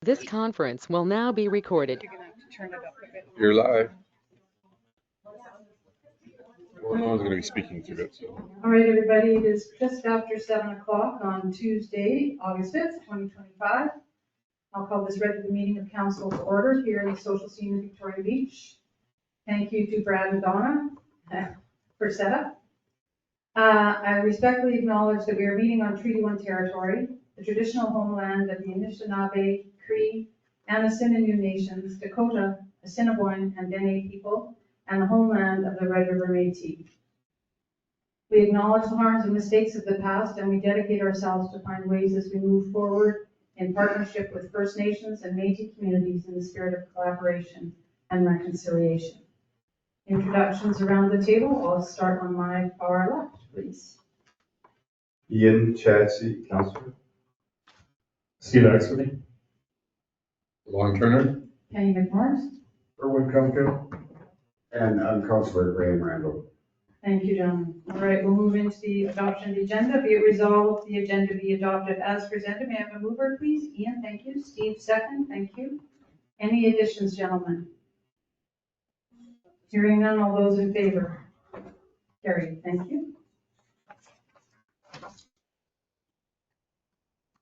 This conference will now be recorded. You're gonna have to turn it up a bit. You're live. Well, no one's going to be speaking to it, so. All right, everybody, it is just after 7 o'clock on Tuesday, August 5th, 2025. I'll call this regular meeting of council to order here in the social scene of Victoria Beach. Thank you to Brad and Donna for setup. I respectfully acknowledge that we are meeting on Treaty 1 territory, the traditional homeland of the Anishinaabe, Cree, and Assiniboine nations, Dakota, Assiniboine, and Dene people, and the homeland of the Red River Métis. We acknowledge the harms and mistakes of the past, and we dedicate ourselves to find ways as we move forward in partnership with First Nations and Métis communities in the spirit of collaboration and reconciliation. Introductions around the table. I'll start on my far left, please. Ian Chadsey, Councillor. Steve Exley. Long Turner. Penny McMorris. Erwin Cumfield. And I'm Councillor Graham Randall. Thank you, gentlemen. All right, we'll move into the adoption of the agenda. Be it resolved, the agenda be adopted as presented. May I have a mover, please? Ian, thank you. Steve, second. Thank you. Any additions, gentlemen? Hearing none, all those in favor? Carried. Thank you.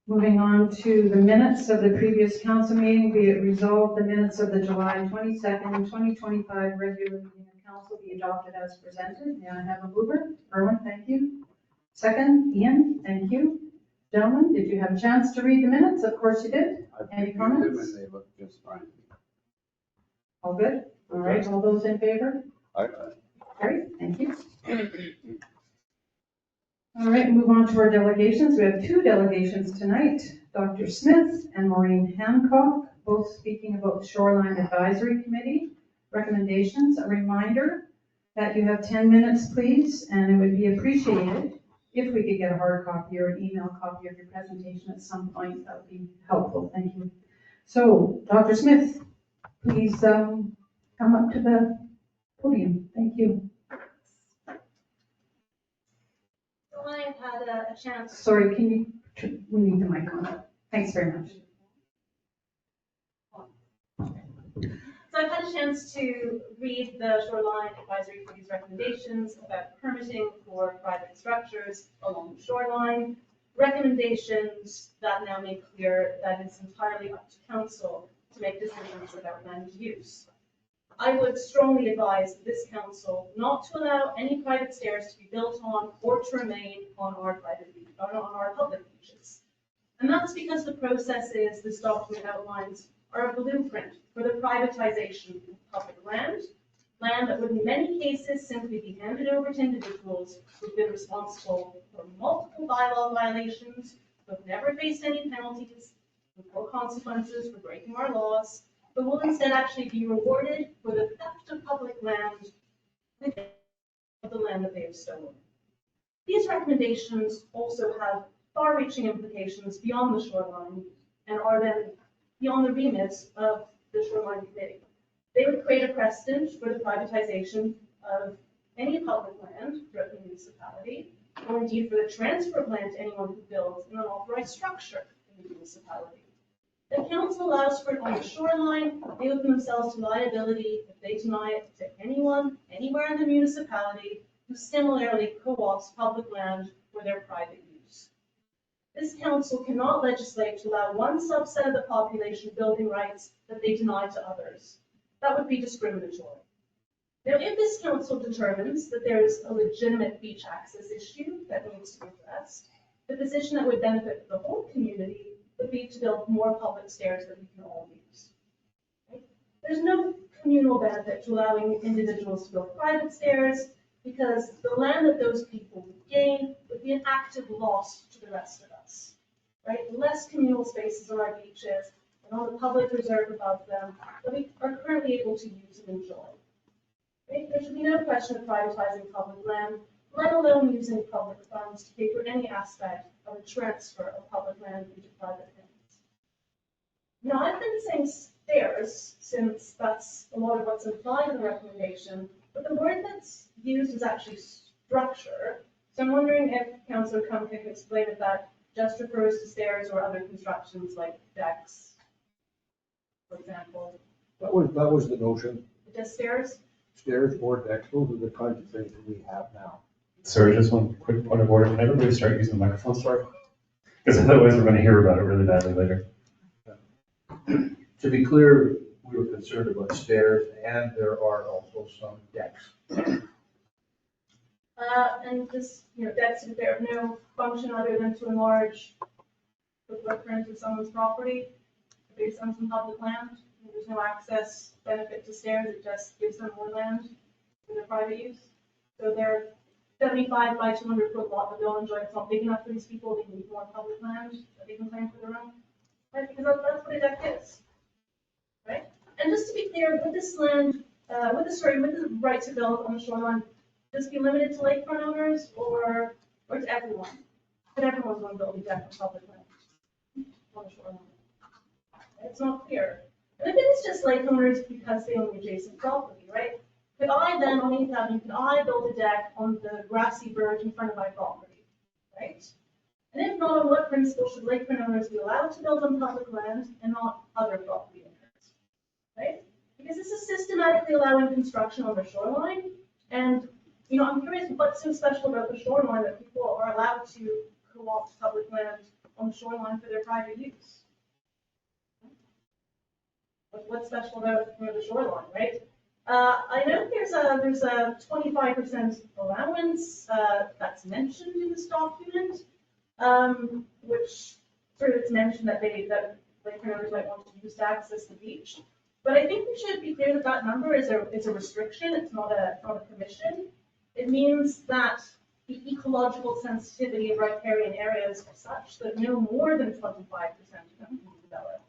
Moving on to the minutes of the previous council meeting, be it resolved, the minutes of the July 22nd, 2025 regular meeting of council be adopted as presented. May I have a mover? Erwin, thank you. Second, Ian, thank you. Gentlemen, did you have a chance to read the minutes? Of course you did. Any comments? They look just fine. All good? All right, all those in favor? Aye. Great, thank you. All right, move on to our delegations. We have two delegations tonight, Dr. Smith and Maureen Hancock, both speaking about the Shoreline Advisory Committee recommendations. A reminder that you have 10 minutes, please, and it would be appreciated if we could get a hard copy or an email copy of your presentation at some point. That would be helpful. Thank you. So, Dr. Smith, please come up to the podium. Thank you. So I've had a chance. Sorry, can you, we need the mic on. Thanks very much. So I've had a chance to read the Shoreline Advisory Committee's recommendations about permitting for private structures along the shoreline. Recommendations that now make clear that it's entirely up to council to make decisions about land use. I would strongly advise this council not to allow any private stairs to be built on or to remain on our public beaches. And that's because the processes this document outlines are a blueprint for the privatization of public land, land that would in many cases simply be handed over to individuals who've been responsible for multiple bylaw violations, who've never faced any penalties or consequences for breaking our laws, but will instead actually be rewarded for the theft of public land within the land that they have stolen. These recommendations also have far-reaching implications beyond the shoreline and are then beyond the remit of the Shoreline Committee. They would create a precedent for the privatization of any public land throughout the municipality, or indeed for the transfer of land to anyone who builds an unauthorized structure in the municipality. The council allows for it on the shoreline. They open themselves to liability if they deny it to anyone, anywhere in the municipality, who similarly co-ops public land for their private use. This council cannot legislate to allow one subset of the population building rights that they deny to others. That would be discriminatory. Now, if this council determines that there is a legitimate beach access issue that needs to be addressed, the position that would benefit the whole community would be to build more public stairs that we can all use. Right? There's no communal benefit to allowing individuals to build private stairs because the land that those people would gain would be an active loss to the rest of us. Right? Less communal spaces on our beaches and on the public reserve above them that we are currently able to use and enjoy. Right? There should be no question of privatizing public land, let alone using public funds to pay for any aspect of a transfer of public land into private hands. Now, I've been saying stairs since that's a lot of what's implied in the recommendation, but the word that's used is actually structure. So I'm wondering if Councillor Cumfield can explain if that just refers to stairs or other constructions like decks, for example. That was the notion, Just stairs. stairs or decks, those are the kinds of things that we have now. Sorry, just one quick point of order. Can everybody start using the microphone, sorry? Because otherwise we're going to hear about it really badly later. To be clear, we were concerned about stairs, and there are also some decks. And this, decks, if they have no function other than to enlarge the footprint of someone's property based on some public land. There's no access benefit to stairs, it just gives them more land for their private use. So they're 75 by 200 foot lot that they'll enjoy. It's not big enough for these people, they need more public land that they can claim for their own. Right, because that's what a deck is. Right? And just to be clear, with this land, with the right to build on the shoreline, this be limited to lakefront owners or to everyone? Could everyone want to build a deck on public land on the shoreline? It's not clear. And if it is just lake owners because they own the adjacent property, right? Could I then, on Ateah Avenue, could I build a deck on the grassy verge in front of my property, right? And if not, on what principle should lakefront owners be allowed to build on public land and not other property owners, right? Because this is systematically allowing construction on the shoreline, and I'm curious what's so special about the shoreline that people are allowed to co-opt public land on the shoreline for their private use. What's special about the shoreline, right? I know there's a 25% allowance that's mentioned in this document, which sort of it's mentioned that lakefront owners might want to use to access the beach. But I think we should be clear that that number is a restriction. It's not a permission. It means that the ecological sensitivity of riparian areas are such that no more than 25% of them can be developed.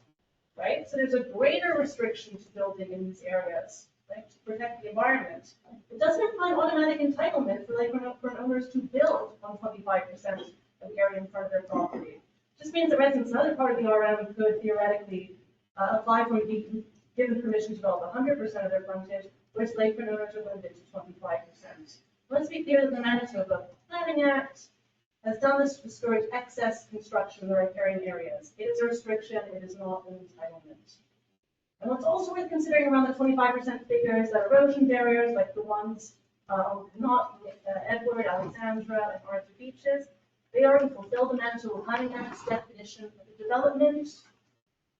Right? So there's a greater restriction to building in these areas, right, to protect the environment. It doesn't imply automatic entitlement for lakefront owners to build on 25% of the area in front of their property. It just means that residents in another part of the RM could theoretically apply for and be given permission to develop 100% of their frontage, whereas lakefront owners are limited to 25%. Let's be clear that the Manitoba Planning Act has done this to discourage excess construction in the riparian areas. It is a restriction, it is not an entitlement. And what's also worth considering around the 25% figure is that erosion barriers, like the ones not Edward, Alexandra, and Arthur Beaches, they already fulfill the Manitoba Planning Act's definition of a development.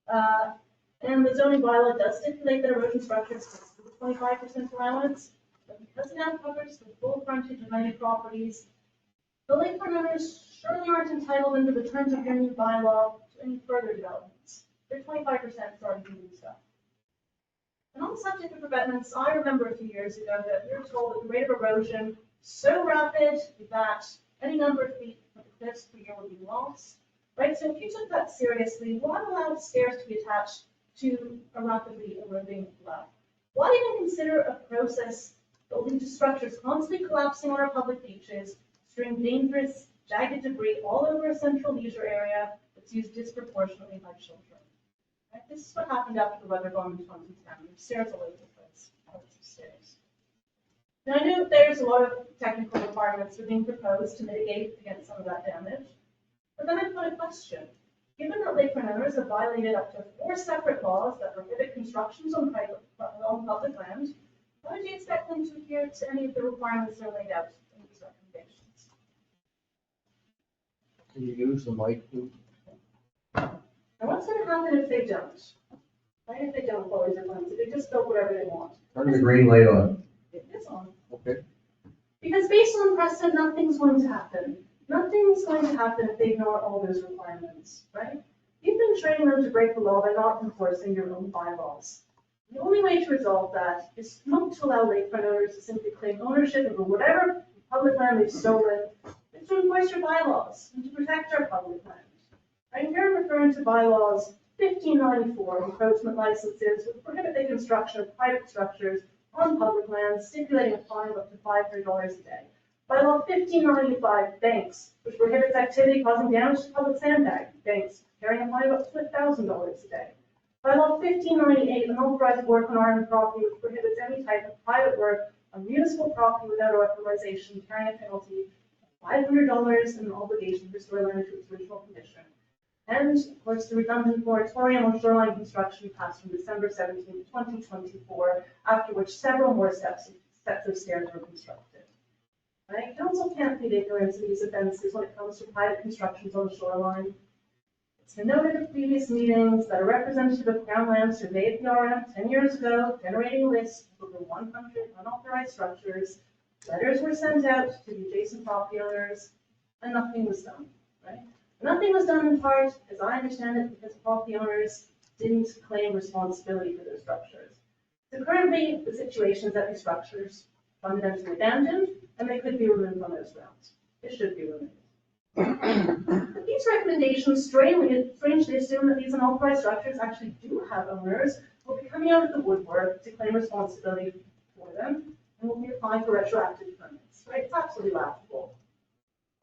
And the zoning bylaw does stipulate that erosion structures have the 25% allowance, but because it now covers the full frontage of many properties, the lakefront owners surely aren't entitled under the terms of your new bylaw to any further developments. Their 25% is already being used up. And on the subject of abetments, I remember a few years ago that we were told that the rate of erosion so rapid that any number of feet of the cliffs per year would be lost. Right? So if you took that seriously, why allow stairs to be attached to a rapidly eroding lava? Why even consider a process that will lead to structures constantly collapsing on our public beaches, strewing dangerous, jagged debris all over a central leisure area that's used disproportionately by children? Right? This is what happened after the weather bomb in 2010. There's stairs all over the place, hundreds of stairs. Now I know there's a lot of technical requirements that are being proposed to mitigate against some of that damage, but then I've got a question. Given that lakefront owners have violated up to 4 separate laws that prohibit constructions on public land, how would you expect them to adhere to any of the requirements that are laid out in these recommendations? Can you use the mic, please? And what's going to happen if they don't? Right? If they don't follow these requirements, if they just build whatever they want? Turn the green light on. It is on. Okay. Because based on precedent, nothing's going to happen. Nothing's going to happen if they ignore all those requirements, right? You've been training them to break the law by not enforcing your own bylaws. The only way to resolve that is not to allow lakefront owners to simply claim ownership of whatever public land they've stolen, but to enforce your bylaws and to protect our public land. Right? Here I'm referring to bylaws 1594, encroachment licenses, which prohibit the construction of private structures on public land, stipulating a fine of up to $500 a day. Bylaw 1595, banks, which prohibits activity causing damage to public sandbag banks, carrying a fine of up to $1,000 a day. Bylaw 1598, unauthorized work on Ireland property, which prohibits any type of private work on municipal property without authorization, carrying a penalty of $500 and an obligation to restore land to its original condition. And of course, the redundant moratorium on shoreline construction passed from December 17, 2024, after which several more sets of stairs were constructed. Right? Council can't plead ignorance of these offenses when it comes to private constructions on the shoreline. It's been noted at previous meetings that a representative of Crown Land surveyed the RM 10 years ago, generating a list of over 100 unauthorized structures. Letters were sent out to the adjacent property owners, and nothing was done. Right? Nothing was done in part, as I understand it, because property owners didn't claim responsibility for their structures. So currently, the situation is that these structures fundamentally abandoned, and they could be removed on those grounds. It should be removed. But these recommendations strangely assume that these unauthorized structures actually do have owners who will be coming out of the woodwork to claim responsibility for them and will be applying for retroactive permits. Right? It's absolutely laughable.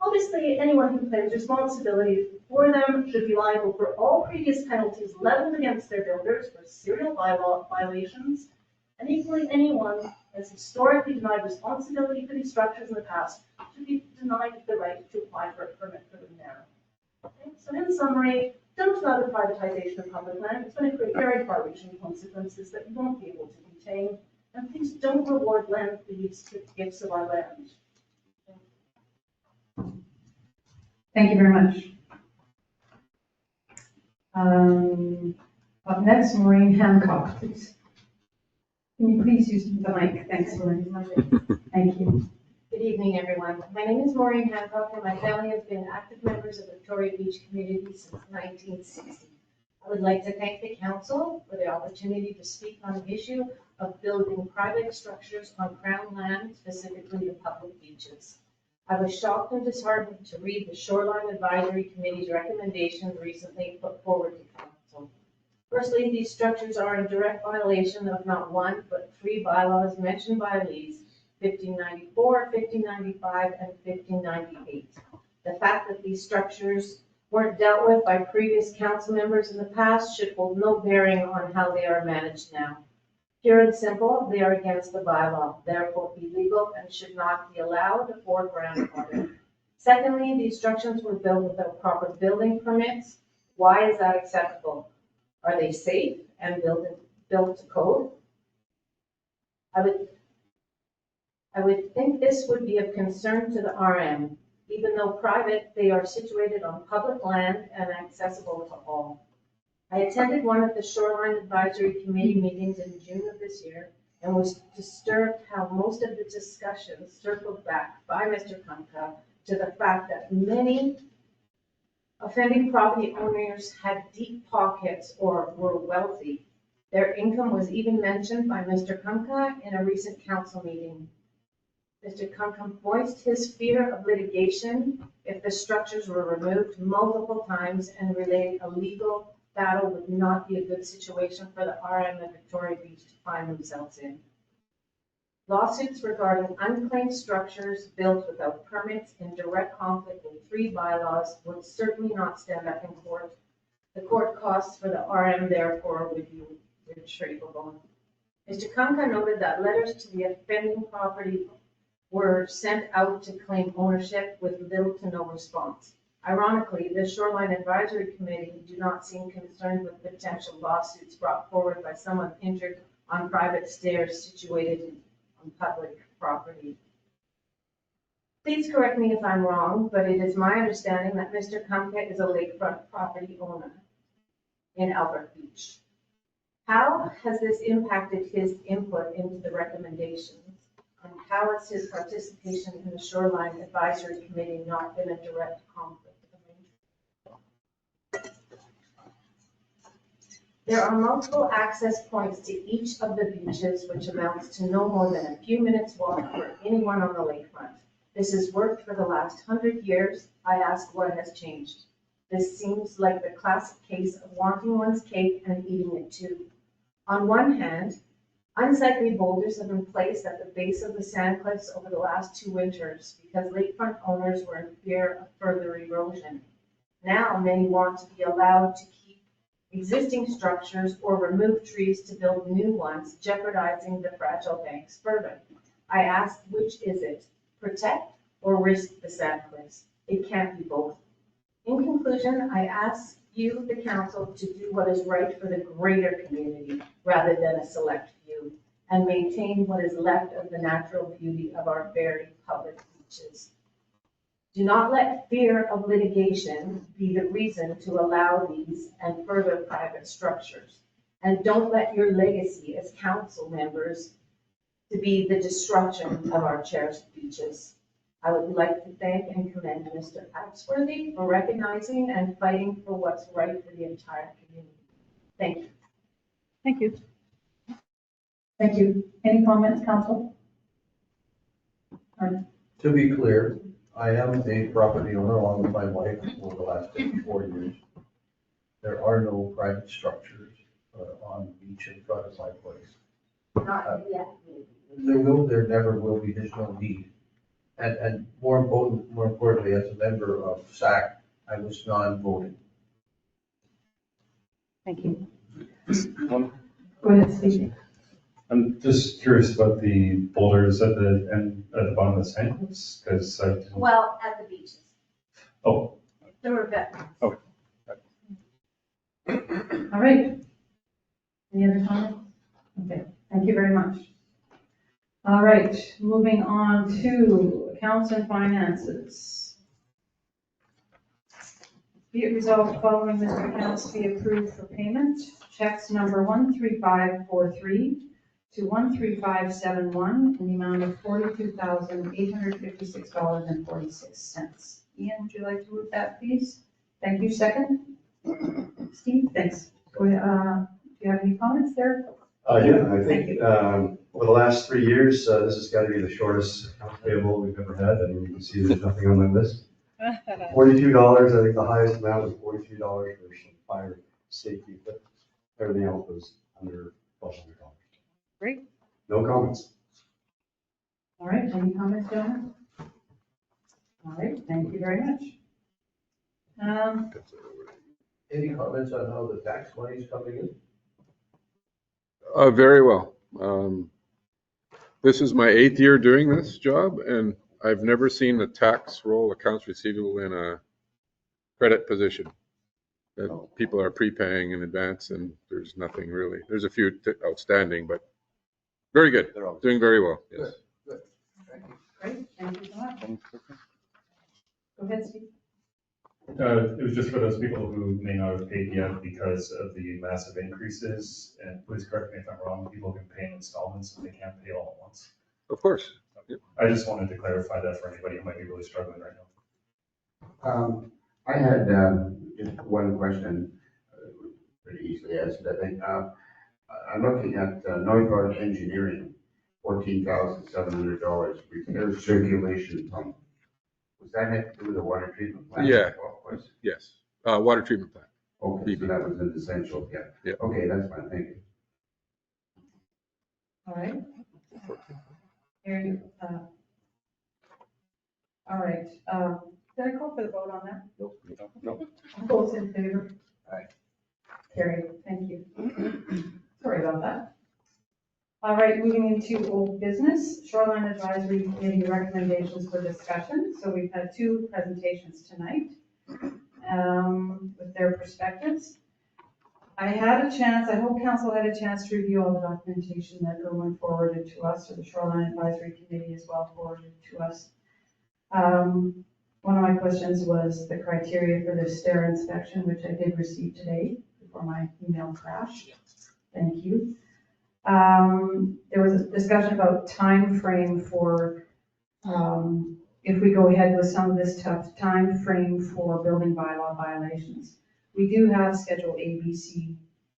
Obviously, anyone who claims responsibility for them should be liable for all previous penalties leveled against their builders for serial bylaw violations, and equally anyone who has historically denied responsibility for these structures in the past should be denied the right to apply for a permit for them now. Okay? So in summary, don't allow the privatization of public land. It's going to create very far-reaching consequences that you won't be able to contain, and please don't reward land thieves with gifts of our land. Thank you very much. Up next, Maureen Hancock, please. Can you please use the mic? Thanks, Maureen. Thank you. Good evening, everyone. My name is Maureen Hancock, and my family has been active members of the Victoria Beach community since 1960. I would like to thank the council for the opportunity to speak on the issue of building private structures on Crown land, specifically the public beaches. I was shocked and disheartened to read the Shoreline Advisory Committee's recommendations recently put forward to council. Firstly, these structures are in direct violation of not one, but three bylaws mentioned by Elise, 1594, 1595, and 1598. The fact that these structures weren't dealt with by previous council members in the past should hold no bearing on how they are managed now. Pure and simple, they are against the bylaw, therefore illegal and should not be allowed or grandfathered. Secondly, these structures were built without proper building permits. Why is that acceptable? Are they safe and built to code? I would think this would be of concern to the RM. Even though private, they are situated on public land and accessible to all. I attended one of the Shoreline Advisory Committee meetings in June of this year and was disturbed how most of the discussions circled back by Mr. Hancock to the fact that many offending property owners had deep pockets or were wealthy. Their income was even mentioned by Mr. Hancock in a recent council meeting. Mr. Hancock voiced his fear of litigation if the structures were removed multiple times and relayed a legal battle would not be a good situation for the RM of Victoria Beach to find themselves in. Lawsuits regarding unclaimed structures built without permits in direct conflict with three bylaws would certainly not stand up in court. The court costs for the RM therefore would be retrievable. Mr. Kanka noted that letters to the offending property were sent out to claim ownership with little to no response. Ironically, the Shoreline Advisory Committee do not seem concerned with potential lawsuits brought forward by someone injured on private stairs situated on public property. Please correct me if I'm wrong, but it is my understanding that Mr. Kumka is a lakefront property owner in Albert Beach. How has this impacted his input into the recommendations? And how has his participation in the Shoreline Advisory Committee not been a direct conflict of interest? There are multiple access points to each of the beaches, which amounts to no more than a few minutes walk for anyone on the lakefront. This has worked for the last 100 years. I ask what has changed. This seems like the classic case of wanting one's cake and eating it too. On one hand, unsightly boulders have been placed at the base of the sand cliffs over the last 2 winters because lakefront owners were in fear of further erosion. Now many want to be allowed to keep existing structures or remove trees to build new ones, jeopardizing the fragile banks further. I ask, which is it? Protect or risk the sand cliffs? It can't be both. In conclusion, I ask few of the council to do what is right for the greater community rather than a select few, and maintain what is left of the natural beauty of our very public beaches. Do not let fear of litigation be the reason to allow these and further private structures. And don't let your legacy as council members to be the destruction of our cherished beaches. I would like to thank and commend Mr. Axworthy for recognizing and fighting for what's right for the entire community. Thank you. Thank you. Thank you. Any comments, council? To be clear, I am a property owner along with my wife for the last 54 years. There are no private structures on the beach in front of my place. Not yet. There never will be, there's no need. And more importantly, as a member of SAC, I was non-voting. Thank you. One, Go ahead, Steve. I'm just curious about the boulders at the end, at the bottom of the sandwich, because I didn't. Well, at the beaches. Oh, There were veterans. All right. Any other comments? Okay, thank you very much. All right, moving on to accounts and finances. Be it resolved, following list of accounts be approved for payment. Checks number 13543 to 13571 in the amount of $42,856.46. Ian, would you like to move that, please? Thank you. Second? Steve, thanks. Go ahead. Do you have any comments there? Yeah, I think over the last 3 years, this has got to be the shortest accounts payable we've ever had, and you can see there's nothing on my list. $42, I think the highest amount was $42 for some fire safety, but everything else was under $1,200. Great. No comments. All right, any comments, gentlemen? All right, thank you very much. Any comments on how the tax money is coming in? Very well. This is my 8th year doing this job, and I've never seen the tax roll accounts receivable in a credit position. That people are prepaying in advance, and there's nothing really. There's a few outstanding, but very good. Doing very well. Yes. Good. Thank you. Great, thank you so much. Go ahead, Steve. it was just for those people who may not have paid yet because of the massive increases, and please correct me if I'm wrong, people can pay in installments if they can't pay all at once. Of course. Yep. I just wanted to clarify that for anybody who might be really struggling right now. I had just one question, pretty easily answered, I think. I'm looking at Northgard Engineering, $14,700, repair circulation pump. Was that have to do with the water treatment plant? Yeah. Yes. Water treatment plant. Okay, so that was an essential, yeah. Yeah. Okay, that's fine, thank you. All right. Hearing, all right, did I call for the vote on that? No. All those in favor? Aye. Carried, thank you. Sorry about that. All right, moving into old business, Shoreline Advisory Committee recommendations for discussion. So we've had 2 presentations tonight with their perspectives. I had a chance, I hope council had a chance to review all the documentation that Erwin forwarded to us, or the Shoreline Advisory Committee as well forwarded to us. One of my questions was the criteria for the stair inspection, which I did receive today before my email crashed. Thank you. There was a discussion about time frame for, if we go ahead with some of this tough time frame for building bylaw violations. We do have Schedule A, B, C,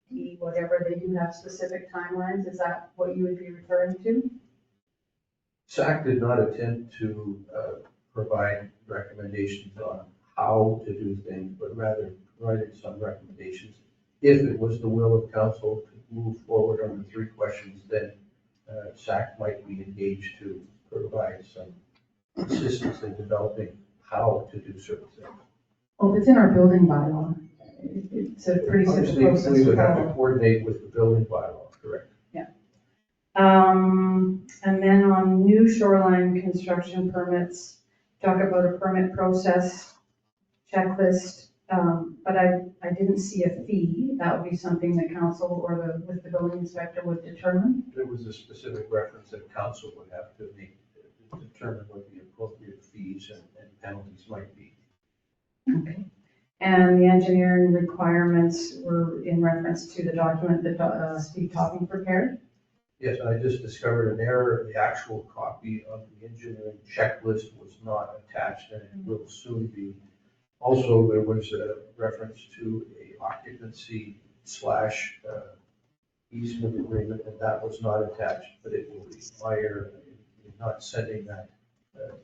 D, whatever, they do have specific timelines. Is that what you would be referring to? SAC did not attempt to provide recommendations on how to do things, but rather provided some recommendations. If it was the will of council to move forward on the 3 questions, then SAC might be engaged to provide some assistance in developing how to do certain things. Well, if it's in our building bylaw, it's a pretty simple Obviously, process we to would have follow. to coordinate with the building bylaw, correct? And then on new shoreline construction permits, talk about a permit process checklist, But I didn't see a fee. That would be something that council or with the building inspector would determine. There was a specific reference that council would have to make to determine what the appropriate fees and penalties might be. Okay. And the engineering requirements were in reference to the document that Steve Topping prepared. Yes, I just discovered an error. The actual copy of the engineering checklist was not attached, and it will soon be. Also, there was a reference to a occupancy / easement agreement, and that was not attached, but it will be. My error in not sending that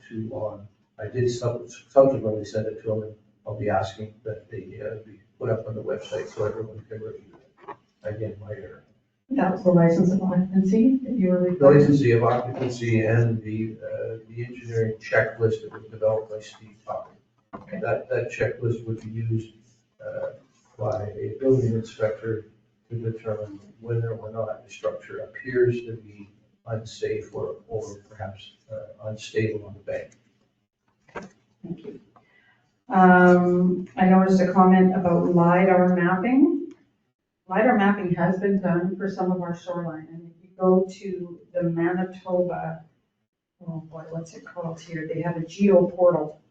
to on. I did subsequently send it to them, and I'll be asking that they be put up on the website so everyone can review it. Again, my error. That was the license of occupancy that you were The referring to. license of occupancy and the engineering checklist that was developed by Steve Topping. Okay. That checklist would be used by a building inspector to determine whether or not the structure appears to be unsafe or perhaps unstable on the bank. Thank you. I noticed a comment about LiDAR mapping. LiDAR mapping has been done for some of our shoreline, and if you go to the Manitoba, oh boy, what's it called here? They have a geo portal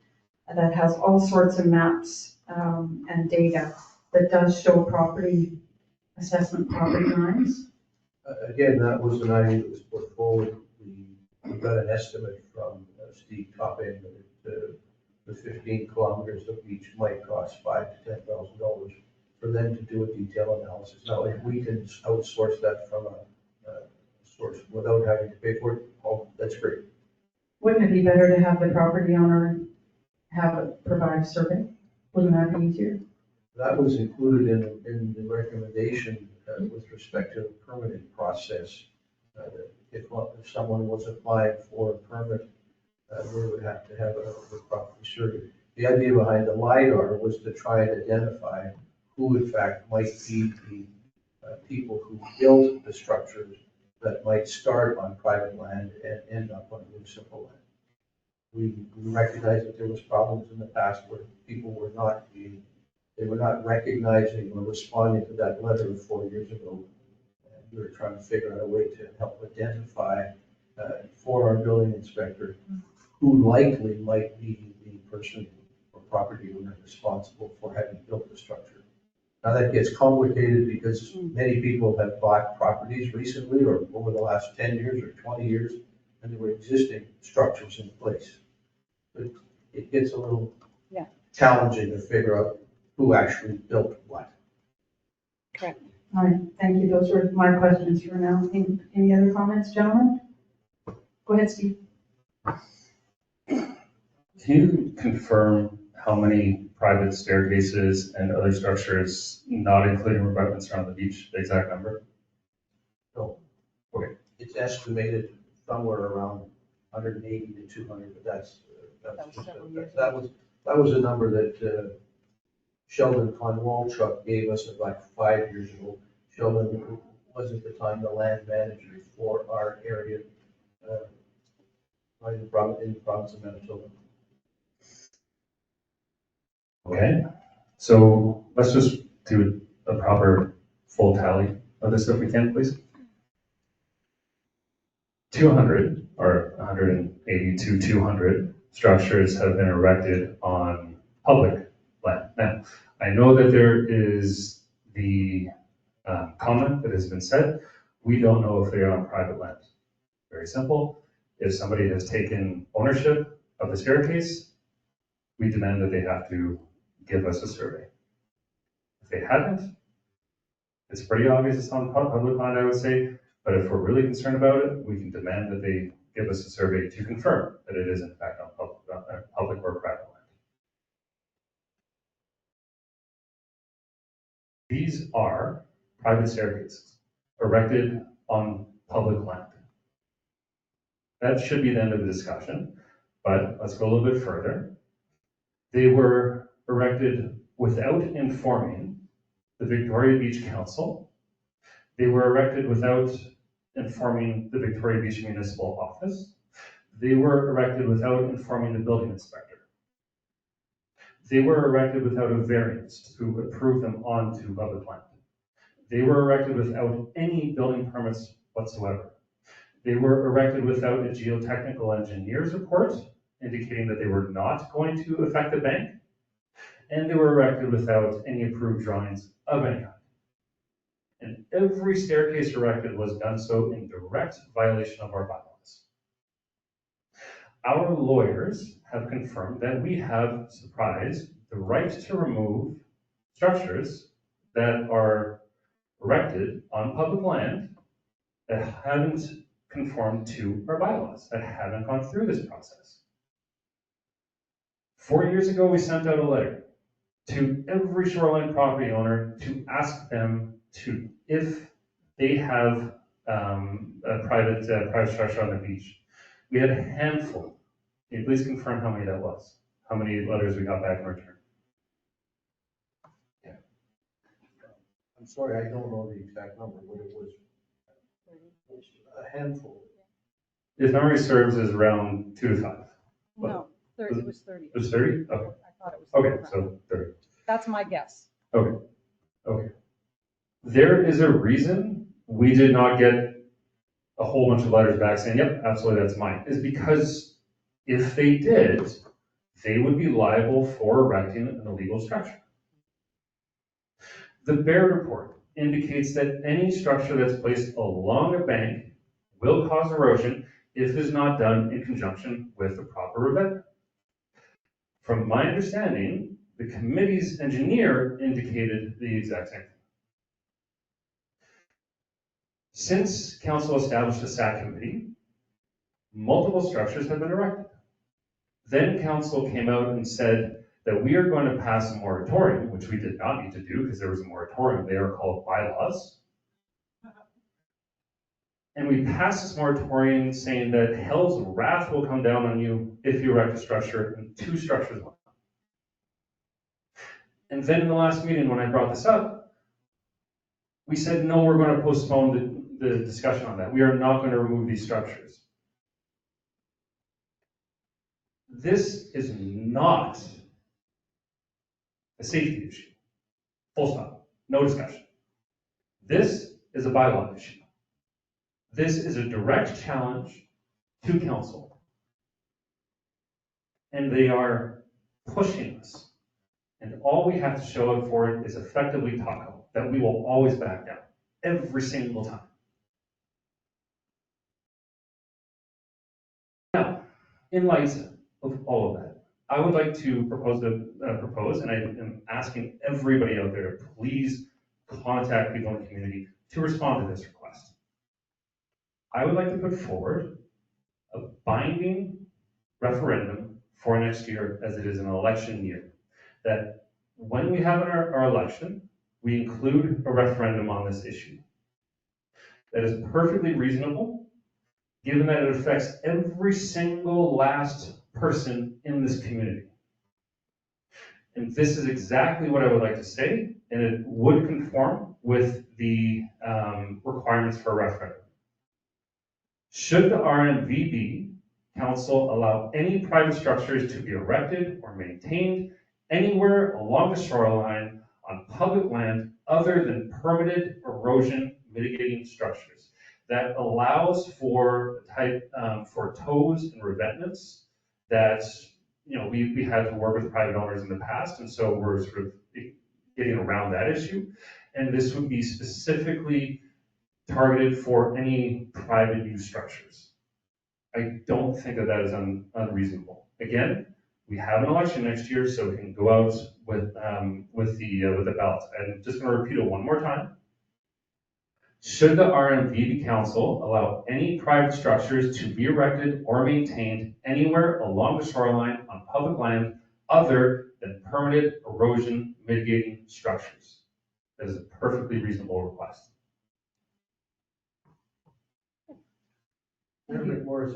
that has all sorts of maps and data that does show property assessment property lines. Again, that was an idea that was put forward. We got an estimate from Steve Topping that the 15 kilometers of beach might cost $5,000 to $10,000 for them to do a detailed analysis. Now, if we can outsource that from a source without having to pay for it, oh, that's great. Wouldn't it be better to have the property owner have it provide a survey? Wouldn't that be easier? That was included in the recommendation with respect to the permitting process. If someone was applying for a permit, we would have to have a property survey. The idea behind the LiDAR was to try and identify who in fact might be the people who built the structures that might start on private land and end up on municipal land. We recognize that there was problems in the past where people were not recognizing or responding to that letter 4 years ago. And we were trying to figure out a way to help identify for our building inspector who likely might be the person or property owner responsible for having built the structure. Now that gets complicated because many people have bought properties recently or over the last 10 years or 20 years, and there were existing structures in place. But it gets a little challenging to figure out who actually built what. All right, thank you. Those were my questions for now. Any other comments, gentlemen? Go ahead, Steve. Can you confirm how many private staircases and other structures, not including abutments around the beach, the exact number? No. Okay. It's estimated somewhere around 180 to 200, but that was a number that Sheldon Conwalchuk gave us like 5 years ago. Sheldon was at the time the land manager for our area, right in the province of Manitoba. Okay, so let's just do a proper full tally of this if we can, please. 200 or 180 to 200 structures have been erected on public land. Now, I know that there is the comment that has been said, we don't know if they are on private land. Very simple. If somebody has taken ownership of the staircase, we demand that they have to give us a survey. If they haven't, it's pretty obvious it's on public land, I would say, but if we're really concerned about it, we can demand that they give us a survey to confirm that it is in fact on public or private land. These are private staircases erected on public land. That should be the end of the discussion, but let's go a little bit further. They were erected without informing the Victoria Beach Council. They were erected without informing the Victoria Beach Municipal Office. They were erected without informing the building inspector. They were erected without a variance to approve them onto public land. They were erected without any building permits whatsoever. They were erected without a geotechnical engineer's report indicating that they were not going to affect the bank. And they were erected without any approved drawings of any kind. And every staircase erected was done so in direct violation of our bylaws. Our lawyers have confirmed that we have, surprise, the right to remove structures that are erected on public land that haven't conformed to our bylaws, that haven't gone through this process. 4 years ago, we sent out a letter to every shoreline property owner to ask them to, if they have a private structure on the beach. We had a handful. Can you please confirm how many that was? How many letters we got back in return? I'm sorry, I don't know the exact number, but it was a handful. If memory serves, is around 2 to 5. No, 30, it was 30. It was 30? Okay. I thought it was. Okay, 35. so 30. That's my guess. Okay. There is a reason we did not get a whole bunch of letters back saying, yep, absolutely, that's mine. Is because if they did, they would be liable for erecting an illegal structure. The Bear report indicates that any structure that's placed along a bank will cause erosion if it is not done in conjunction with the proper revetment. From my understanding, the committee's engineer indicated the exact same thing. Since council established a SAC committee, multiple structures have been erected. Then council came out and said that we are going to pass a moratorium, which we did not need to do because there was a moratorium. They are called bylaws. And we passed this moratorium saying that hell's wrath will come down on you if you erect a structure and 2 structures left. And then in the last meeting, when I brought this up, we said, no, we're going to postpone the discussion on that. We are not going to remove these structures. This is not a safety issue. Full stop. No discussion. This is a bylaw issue. This is a direct challenge to council. And they are pushing us. And all we have to show up for it is effectively taco, that we will always back down, every single time. Now, in light of all of that, I would like to propose, and I am asking everybody out there to please contact people in the community to respond to this request. I would like to put forward a binding referendum for next year, as it is an election year, that when we have our election, we include a referendum on this issue. That is perfectly reasonable, given that it affects every single last person in this community. And this is exactly what I would like to say, and it would conform with the requirements for a referendum. Should the RMVB Council allow any private structures to be erected or maintained anywhere along the shoreline on public land other than permitted erosion mitigating structures? That allows for for tows and revetments that we had to work with private owners in the past, and so we're sort of getting around that issue. And this would be specifically targeted for any private use structures. I don't think that is unreasonable. Again, we have an election next year, so we can go out with the ballots. I'm just going to repeat it one more time. Should the RMVB Council allow any private structures to be erected or maintained anywhere along the shoreline on public land other than permitted erosion mitigating structures? That is a perfectly reasonable request. Member Morris,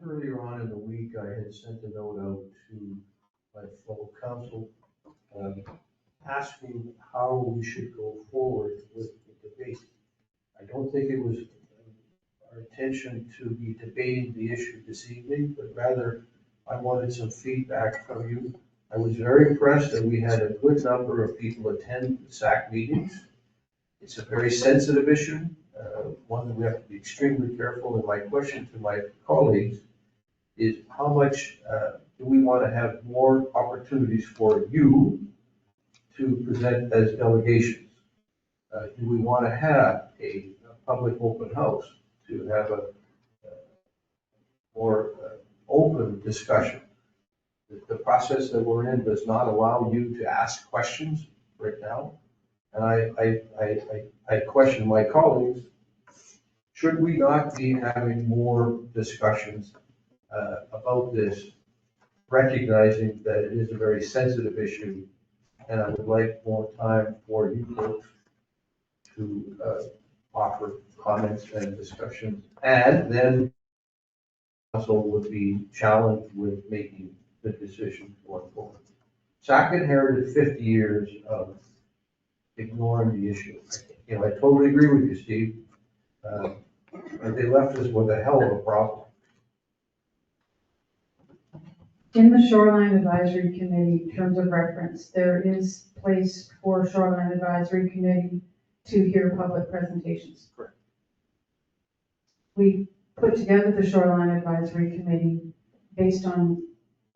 earlier on in the week, I had sent a note out to my fellow council asking how we should go forward with the debate. I don't think it was our intention to be debating the issue this evening, but rather I wanted some feedback from you I was very impressed that we had a good number of people attend the SAC meetings. It's a very sensitive issue, one that we have to be extremely careful. And my question to my colleagues is how much do we want to have more opportunities for you to present as delegations? Do we want to have a public open house to have a more open discussion? The process that we're in does not allow you to ask questions right now. And I question my colleagues, should we not be having more discussions about this, recognizing that it is a very sensitive issue? And I would like more time for you folks to offer comments and discussions. And then also would be challenged with making the decision going forward. SAC inherited 50 years of ignoring the issue. You know, I totally agree with you, Steve. But they left us with a hell of a problem. In the Shoreline Advisory Committee terms of reference, there is place for Shoreline Advisory Committee to hear public presentations. Correct. We put together the Shoreline Advisory Committee based on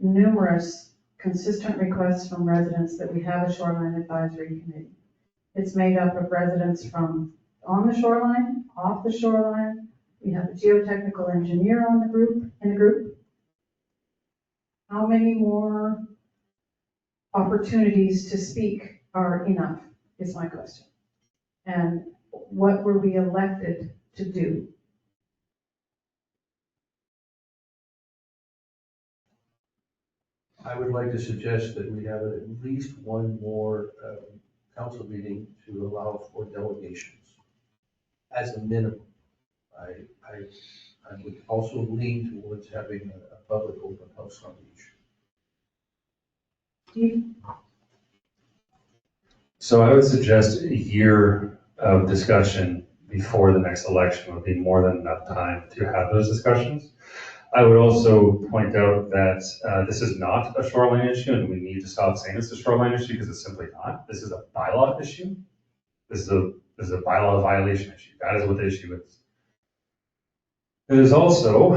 numerous consistent requests from residents that we have a Shoreline Advisory Committee. It's made up of residents from on the shoreline, off the shoreline. We have a geotechnical engineer on in the group. How many more opportunities to speak are enough, is my question. And what were we elected to do? I would like to suggest that we have at least one more council meeting to allow for delegations as a minimum. I would also lean towards having a public open house on the issue. Steve? So I would suggest a year of discussion before the next election would be more than enough time to have those discussions. I would also point out that this is not a shoreline issue, and we need to stop saying it's a shoreline issue because it's simply not. This is a bylaw issue. This is a bylaw violation issue. That is what the issue is. It is also,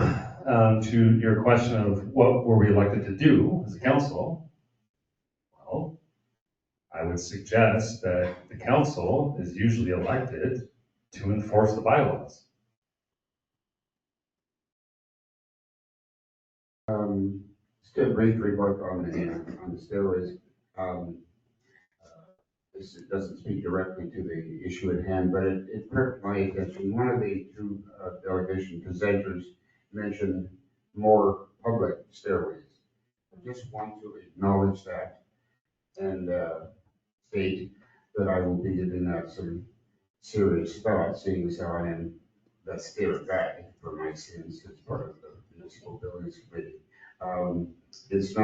to your question of what were we elected to do as a council, well, I would suggest that the council is usually elected to enforce the bylaws. Still brief report on the steroids. This doesn't speak directly to the issue at hand, but it perked my attention. One of the two delegation presenters mentioned more public stairways. I just want to acknowledge that and state that I will be giving that some serious thought, seeing as how I am the stair guy for my sins as part of the Municipal Buildings Committee. It's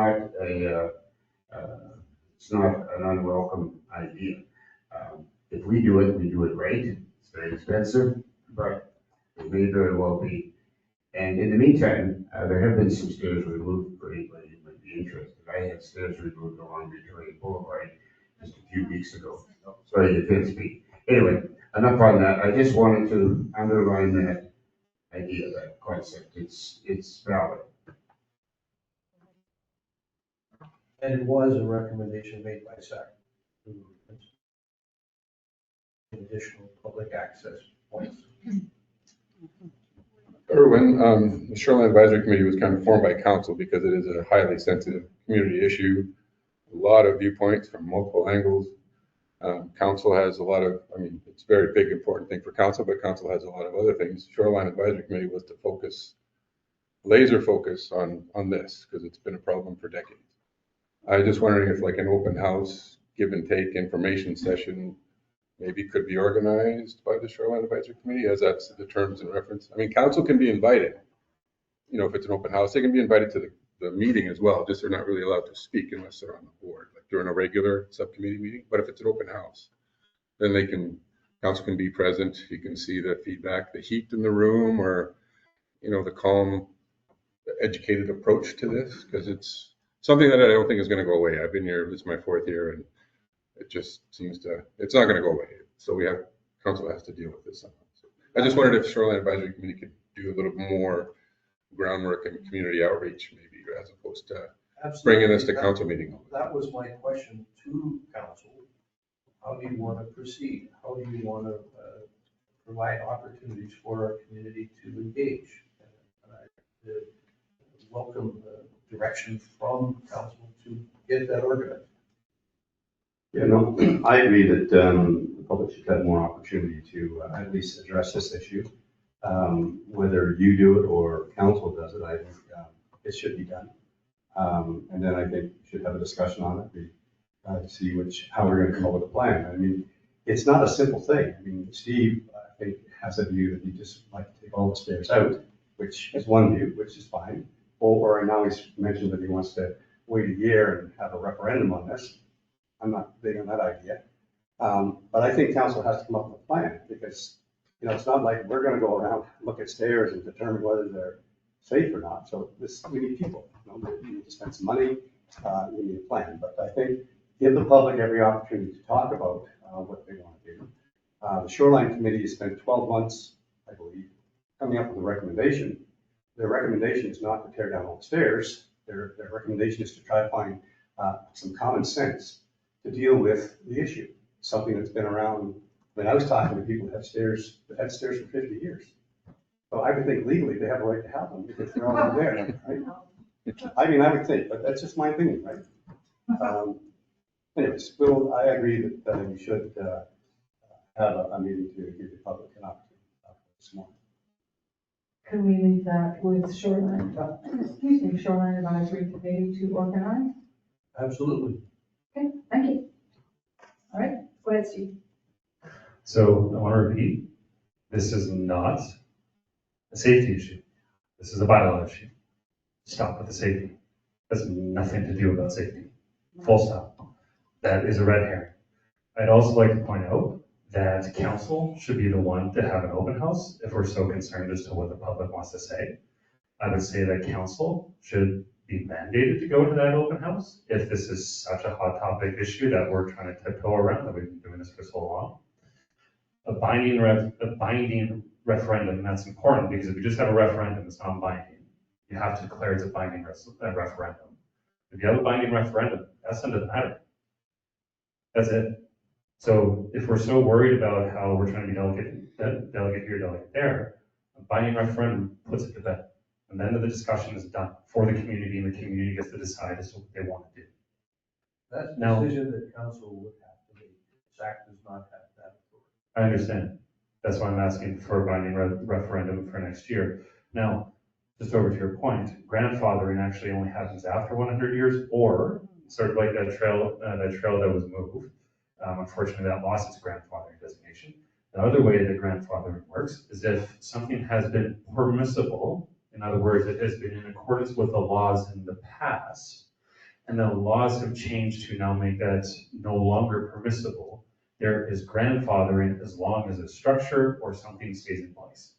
not an unwelcome idea. If we do it right. It's very expensive, but it may very well be. And in the meantime, there have been some stairs removed for anybody who might be interested. I had stairs removed along Victoria Boulevard just a few weeks ago. Sorry, you can't speak. Anyway, enough on that. I just wanted to underline that idea, that concept. It's valid. And it was a recommendation made by SAC. Additional public access points. Erwin, the Shoreline Advisory Committee was kind of formed by council because it is a highly sensitive community issue. A lot of viewpoints from multiple angles. Council has a lot of, it's a very big, important thing for council, but council has a lot of other things. Shoreline Advisory Committee was to laser focus on this because it's been a problem for decades. I was just wondering if like an open house, give and take information session maybe could be organized by the Shoreline Advisory Committee as that's the terms and reference. Council can be invited. If it's an open house, they can be invited to the meeting as well, just they're not really allowed to speak unless they're on the board, like during a regular subcommittee meeting. But if it's an open house, then council can be present. You can see the feedback, the heat in the room, or, the calm, educated approach to this, because something that I don't think is going to go away. I've been here, this is my 4th year, and it just seems to, it's not going to go away. So council has to deal with this somehow. So I just wondered if Shoreline Advisory Committee could do a little more groundwork and community outreach, maybe, as opposed to bringing this to council meeting. That was my question to council. How do you want to proceed? How do you want to provide opportunities for our community to engage? And I welcome direction from council to get that organized. Yeah, no, I agree that the public should have more opportunity to at least address this issue. Whether you do it or council does it, I think it should be done. And then I think we should have a discussion on it, to see how we're going to come up with a plan. I mean, it's not a simple thing. I mean, Steve, I think, has a view that he just like to take all the stairs out, which is one view, which is fine. Or now he's mentioned that he wants to wait a year and have a referendum on this. I'm not big on that idea. But I think council has to come up with a plan, because, it's not like we're going to go around, look at stairs and determine whether they're safe or not. So we need people. We need to spend some money. We need a plan. But I think give the public every opportunity to talk about what they want to do. The Shoreline Committee has spent 12 months, I believe, coming up with a recommendation. Their recommendation is not to tear down all the stairs. Their recommendation is to try to find some common sense to deal with the issue. Something that's been around. When I was talking to people that had stairs for 50 years. So I would think legally they have a right to have them because they're already there, right? I mean, I would think, but that's just my opinion, right? Anyways, I agree that we should have a meeting to give the public an opportunity this morning. Can we leave that with Shoreline Advisory Committee to organize? Absolutely. Okay, thank you. All right, go ahead, Steve. So I want to repeat, this is not a safety issue. This is a bylaw issue. Stop with the safety. That's nothing to do about safety. Full stop. That is a red herring. I'd also like to point out that council should be the one to have an open house if we're so concerned as to what the public wants to say. I would say that council should be mandated to go to that open house if this is such a hot topic issue that we're trying to tiptoe around, that we've been doing this for so long. A binding referendum, that's important, because if you just have a referendum, it's not binding. You have to declare it's a binding referendum. If you have a binding referendum, that's under the matter. That's it. So if we're so worried about how we're trying to be delegate here, delegate there, a binding referendum puts it to bed. And then the discussion is done for the community, and the community gets to decide as to what they want to do. That's a Now, decision that council would have to make. SAC does not have that authority. I understand. That's why I'm asking for a binding referendum for next year. Now, just over to your point, grandfathering actually only happens after 100 years, or sort of like that trail that was moved. Unfortunately, that lost its grandfathering designation. The other way that grandfathering works is if something has been permissible, in other words, it has been in accordance with the laws in the past, and the laws have changed to now make that no longer permissible, there is grandfathering as long as a structure or something stays in place.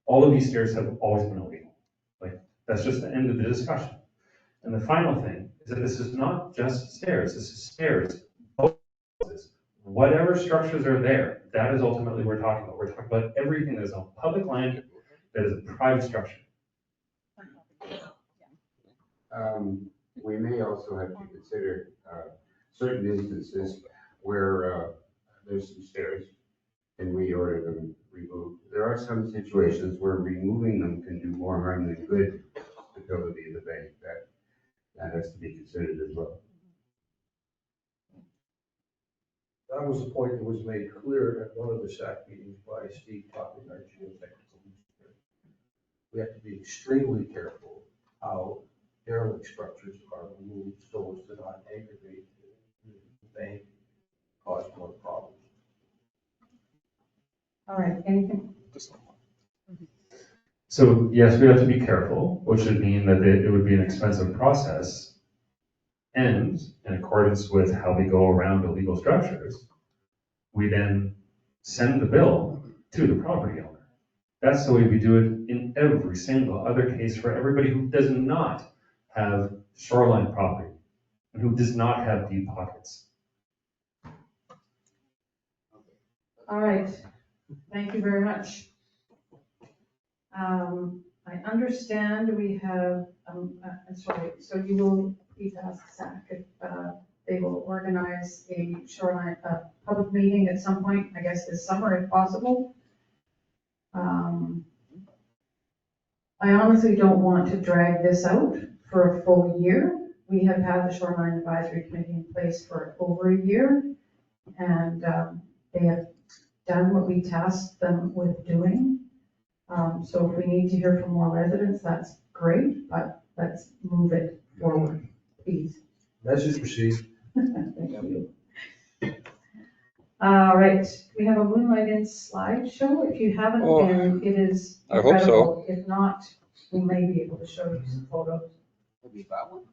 All of these stairs have always been illegal. Like, that's just the end of the discussion. And the final thing is that this is not just stairs, this is stairs, whatever structures are there, that is ultimately what we're talking about. We're talking about everything that is on public land that is a private structure. We may also have to consider certain instances where there's some stairs and we order them removed. There are some situations where removing them can do more harm than good to the stability of the bank. That has to be considered as well. That was a point that was made clear at one of the SAC meetings by Steve talking about geotechnical engineering. We have to be extremely careful how derelict structures are removed so as to not aggravate the bank, cause more problems. All right, anything? So yes, we have to be careful, which would mean that it would be an expensive process. And in accordance with how we go around illegal structures, we then send the bill to the property owner. That's the way we do it in every single other case for everybody who does not have shoreline property and who does not have deep pockets? All right, thank you very much. I understand we have, sorry, so you will please ask SAC if they will organize a shoreline, public meeting at some point, I guess this summer if possible. I honestly don't want to drag this out for a full year. We have had the Shoreline Advisory Committee in place for over a year, and they have done what we tasked them with doing. So if we need to hear from more residents, that's great, but let's move it forward, please. Message received. Thank you. All right, we have a Moonlight Inn slideshow. If you haven't Oh, been, it is I hope so. incredible. If not, we may be able to show you some photos. Have you got one?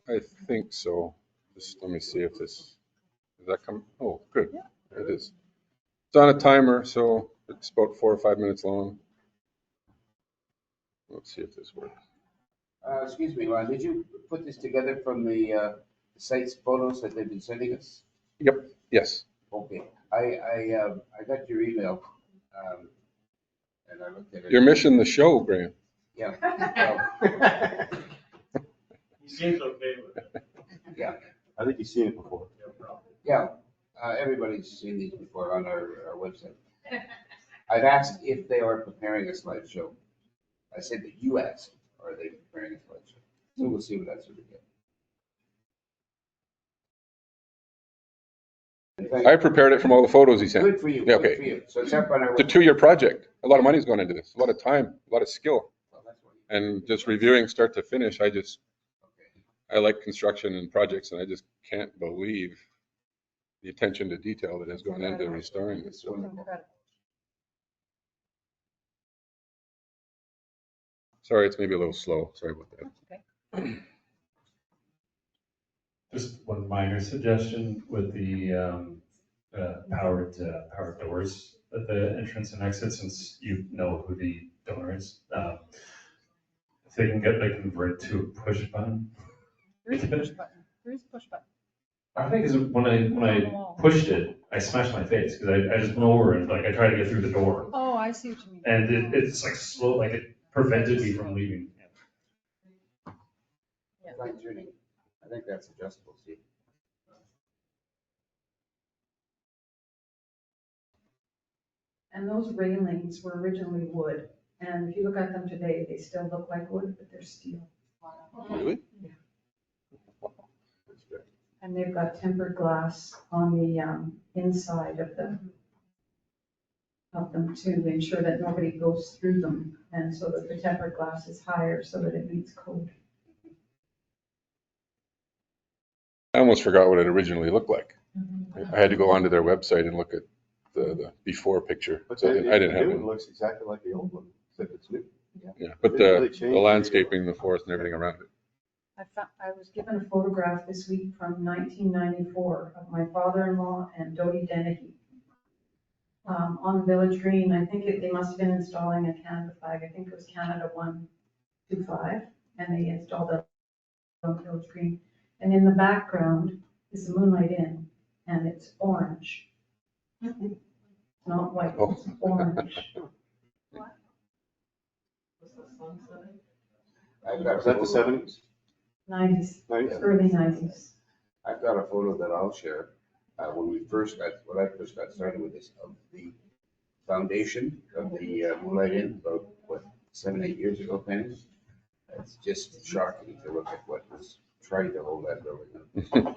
I think so. Just let me see if this, does that come? Oh, good. It is. It's on a timer, so it's about 4 or 5 minutes long. Let's see if this works. Excuse me, Ron, did you put this together from the site's photos that they've been sending us? Yep, yes. Okay, I got your email, and I looked at it. You're missing the show, Graham. Yeah. He seems okay with it. Yeah, I think you've seen it before. yeah, everybody's seen these before on our website. I've asked if they are preparing a slideshow. I said that you asked, are they preparing a slideshow? So we'll see what that's going to get. I prepared it from all the photos he sent. Good for you, Yeah, good okay. for you. So it's up on our It's a website. 2-year project. A lot of money's gone into this, a lot of time, a lot of skill. Well, that's what- And just reviewing start to finish, Okay. I like construction and projects, and I just can't believe the attention to detail that has gone into restoring this. It's incredible. Sorry, it's maybe a little slow. Sorry about that. Okay. Just one minor suggestion with the powered doors at the entrance and exit, since you know who the donor is. If they can get like convert to a push button. There is a push button. There is a push button. I think is when I pushed it, I smashed my face because I just went over and like I tried to get through the door, Oh, I see what you mean. and it's like slow, like it prevented me from leaving. Fine tuning. I think that's adjustable, Steve. And those railings were originally wood, and if you look at them today, they still look like wood, but they're steel. Really? And they've got tempered glass on the inside of them to ensure that nobody goes through them, and so that the tempered glass is higher so that it meets code. I almost forgot what it originally looked like. I had to go onto their website and look at the before picture. But So I didn't have It it. looks exactly like the old one, except it's new. Yeah, but Didn't really the change landscaping, the forest and everything around it. I was given a photograph this week from 1994 of my father-in-law and Dodie Dennehy on Village Green. I think they must have been installing a Canada flag. I think it was Canada 125, and they installed it on Village Green. And in the background is the Moonlight Inn, and it's orange. Not white, it's orange. I've got a Was that the photo- 70s? 90s, 90s? early 90s. I've got a photo that I'll share. When I first got started with this, of the foundation of the Moonlight Inn, about, 7, 8 years ago, Penny? It's just shocking to look at what was trying to hold that building up.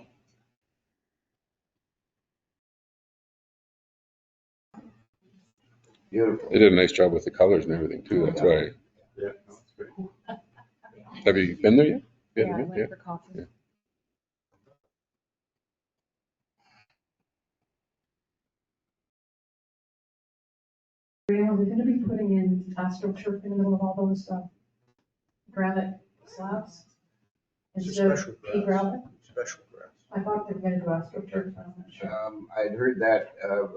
Beautiful. They did a nice job with the colors and everything too. That's why. Yeah. no, it's great. Have you been there yet? You Yeah, I haven't been? went for coffee. Yeah. Are we gonna be putting in astroturf in the middle of all those granite slabs? It's a Instead of special pea grass. gravel? Special grass. I thought they were gonna do astroturf, I'm not sure. I'd heard that,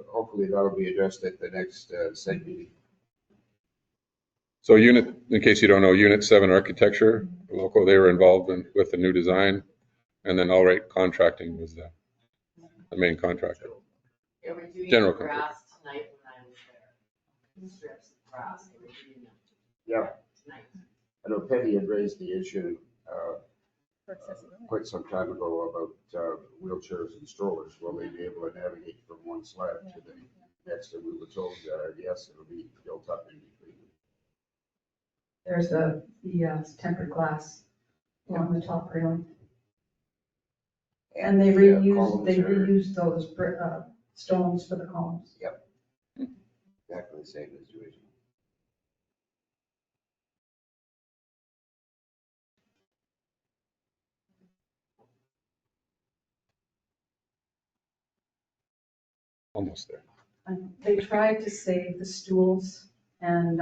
hopefully that'll be addressed at the next site meeting. So in case you don't know, Unit 7 Architecture, local, they were involved with the new design. And then All Right Contracting was the main contractor. They were doing General the grass tonight when I was there. Strips of grass, they were doing them Yeah, tonight. I know Penny had raised the issue For accessibility. quite some time ago about wheelchairs and strollers. Will they be able to navigate from one slab to the next? And we were told, yes, it'll be built up in between. There's the tempered glass along the top railing. And they columns are reused those stones for the columns. exactly the same as the original. Almost there. And they tried to save the stools, and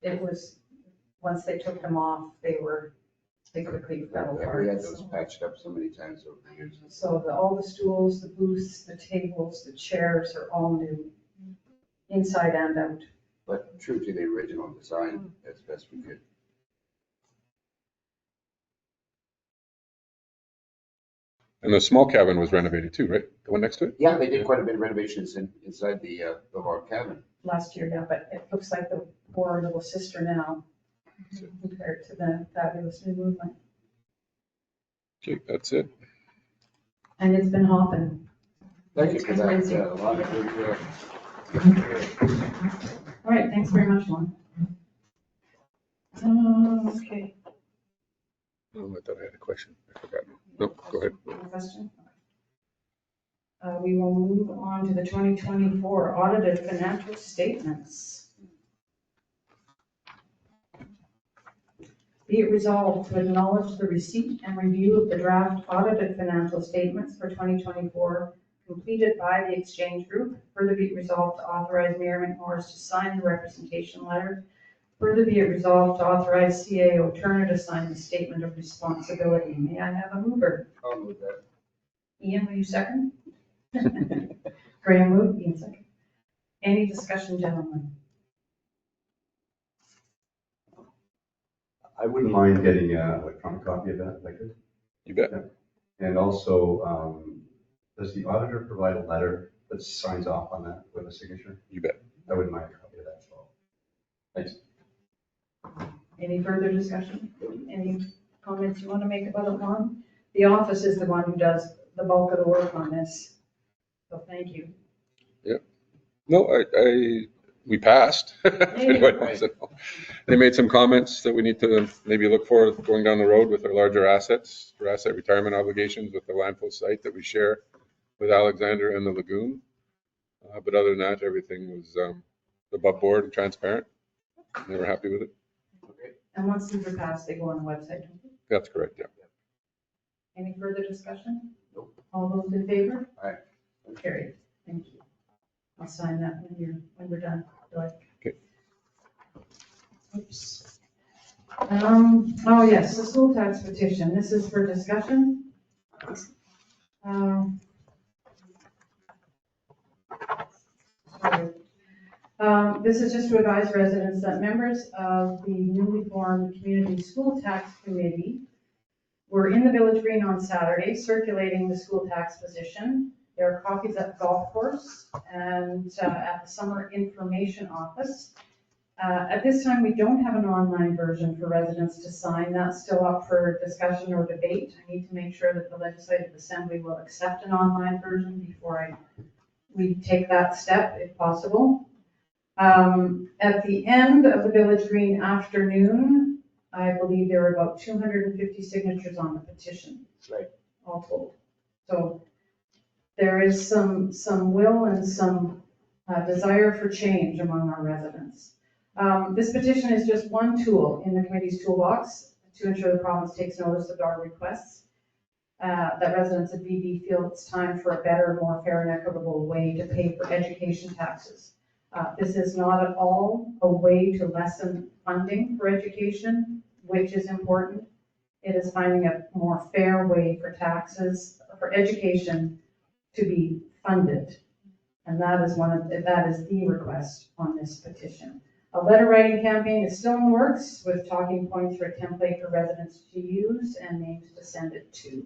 it was, once they took them off, they quickly fell apart. We had those patched up so many times over the years. So all the stools, the booths, the tables, the chairs are all new, inside and out. But true to the original design, as best we could. And the small cabin was renovated too, right? The one next to it? Yeah, they did quite a bit of renovations inside the log cabin. Last year, yeah, but it looks like the poor little sister now compared to the fabulous new Moonlight. Okay, that's it. And it's been hopping. Thank you for that. Crazy. A lot of good, All right, thanks very much, Lon. Okay. Oh, I thought I had a question. I forgot. No, go ahead. Question? We will move on to the 2024 audited financial statements. Be it resolved to acknowledge the receipt and review of the draft audited financial statements for 2024 completed by the Exchange Group. Further be it resolved to authorize Mayor McMorris to sign the representation letter. Further be it resolved to authorize CAO Turner to sign the statement of responsibility. May I have a mover? I'll move that. Ian, will you second? Graham moved, Ian second. Any discussion, gentlemen? I wouldn't mind getting an electronic copy of that, if I could. You bet. And also, does the auditor provide a letter that signs off on that with a signature? You bet. I wouldn't mind a copy of that as well. Thanks. Any further discussion? Any comments you want to make about it, Lon? The office is the one who does the bulk of the work on this. So thank you. No, we passed. If anybody wants to know. They made some comments that we need to maybe look for going down the road with our larger assets, for asset retirement obligations with the landfill site that we share with Alexander and the lagoon. But other than that, everything was above board and transparent. They were happy with it. And once these are passed, they go on the website. don't they? That's correct, yeah. Any further discussion? Nope. All those in favor? Aye. Carried. Thank you. I'll sign that when we're done. Okay. Oops. Oh yes, the school tax petition. This is for discussion. Sorry. This is just to advise residents that members of the newly formed Community School Tax Committee were in the Village Green on Saturday circulating the school tax position. There are copies at the golf course and at the summer information office. At this time, we don't have an online version for residents to sign. That's still up for discussion or debate. I need to make sure that the Legislative Assembly will accept an online version before we take that step, if possible. At the end of the Village Green afternoon, I believe there were about 250 signatures on the petition. Right. All told. So there is some will and some desire for change among our residents. This petition is just one tool in the committee's toolbox to ensure the province takes notice of our requests, that residents of BB feel it's time for a better, more fair and equitable way to pay for education taxes. This is not at all a way to lessen funding for education, which is important. It is finding a more fair way for taxes, for education to be funded. And that is the request on this petition. A letter writing campaign is still in the works with talking points for a template for residents to use and names to send it to.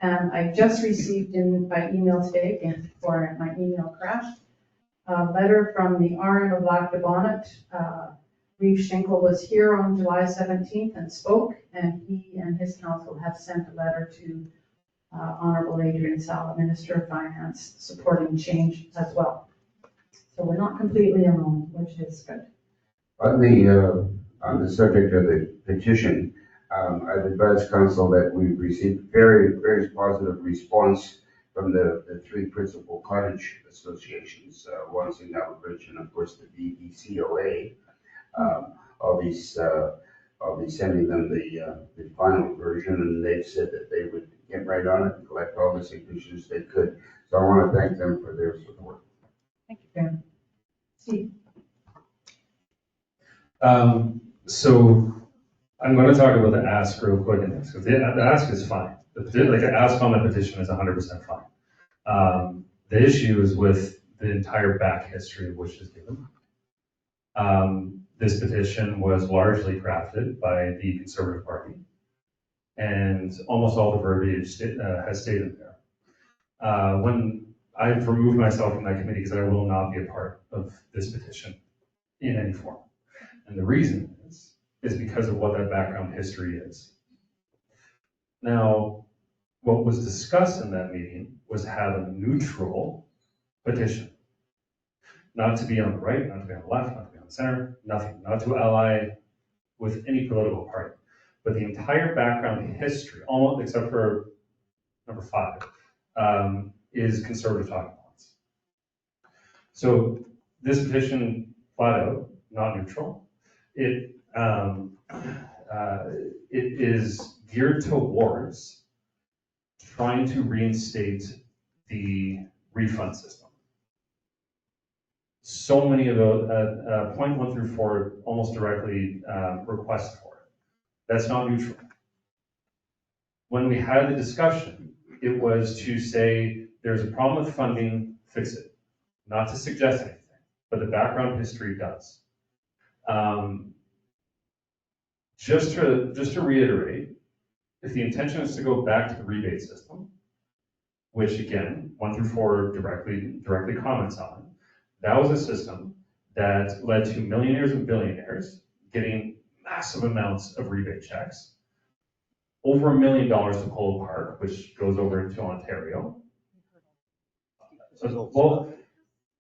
And I just received by email today, again, before my email crashed, a letter from the RM of Lac de Bonnet. Reeve Schenkel was here on July 17th and spoke, and he and his council have sent a letter to Honorable Adrian Sala, Minister of Finance, supporting change as well. So we're not completely alone, which is good. On the subject of the petition, I've advised council that we've received very positive response from the three principal cottage associations, one's in Bridge and of course the BBCOA. I'll be sending them the final version, and they've said that they would get right on it and collect all the signatures they could. So I want to thank them for their support. Thank you, Graham. Steve? So I'm going to talk about the ask real quick in this, because the ask is fine. The ask on the petition is 100% fine. The issue is with the entire back history of which is given. This petition was largely crafted by the Conservative Party, and almost all the verbiage has stayed in there. When I've removed myself from that committee because I will not be a part of this petition in any form. And the reason is because of what that background history is. Now, what was discussed in that meeting was to have a neutral petition. Not to be on the right, not to be on the left, not to be on the center, nothing, not to ally with any political party. But the entire background history, almost except for number 5, is conservative talking points. So this petition, flat out, not neutral. It is geared towards trying to reinstate the refund system. So many of those, point 1 through 4 almost directly request for it. That's not neutral. When we had the discussion, it was to say there's a problem with funding, fix it. Not to suggest anything, but the background history does. Just to reiterate, if the intention is to go back to the rebate system, which again, 1 through 4 directly comments on, that was a system that led to millionaires and billionaires getting massive amounts of rebate checks, over $1 million to Polo Park, which goes over into Ontario. Well,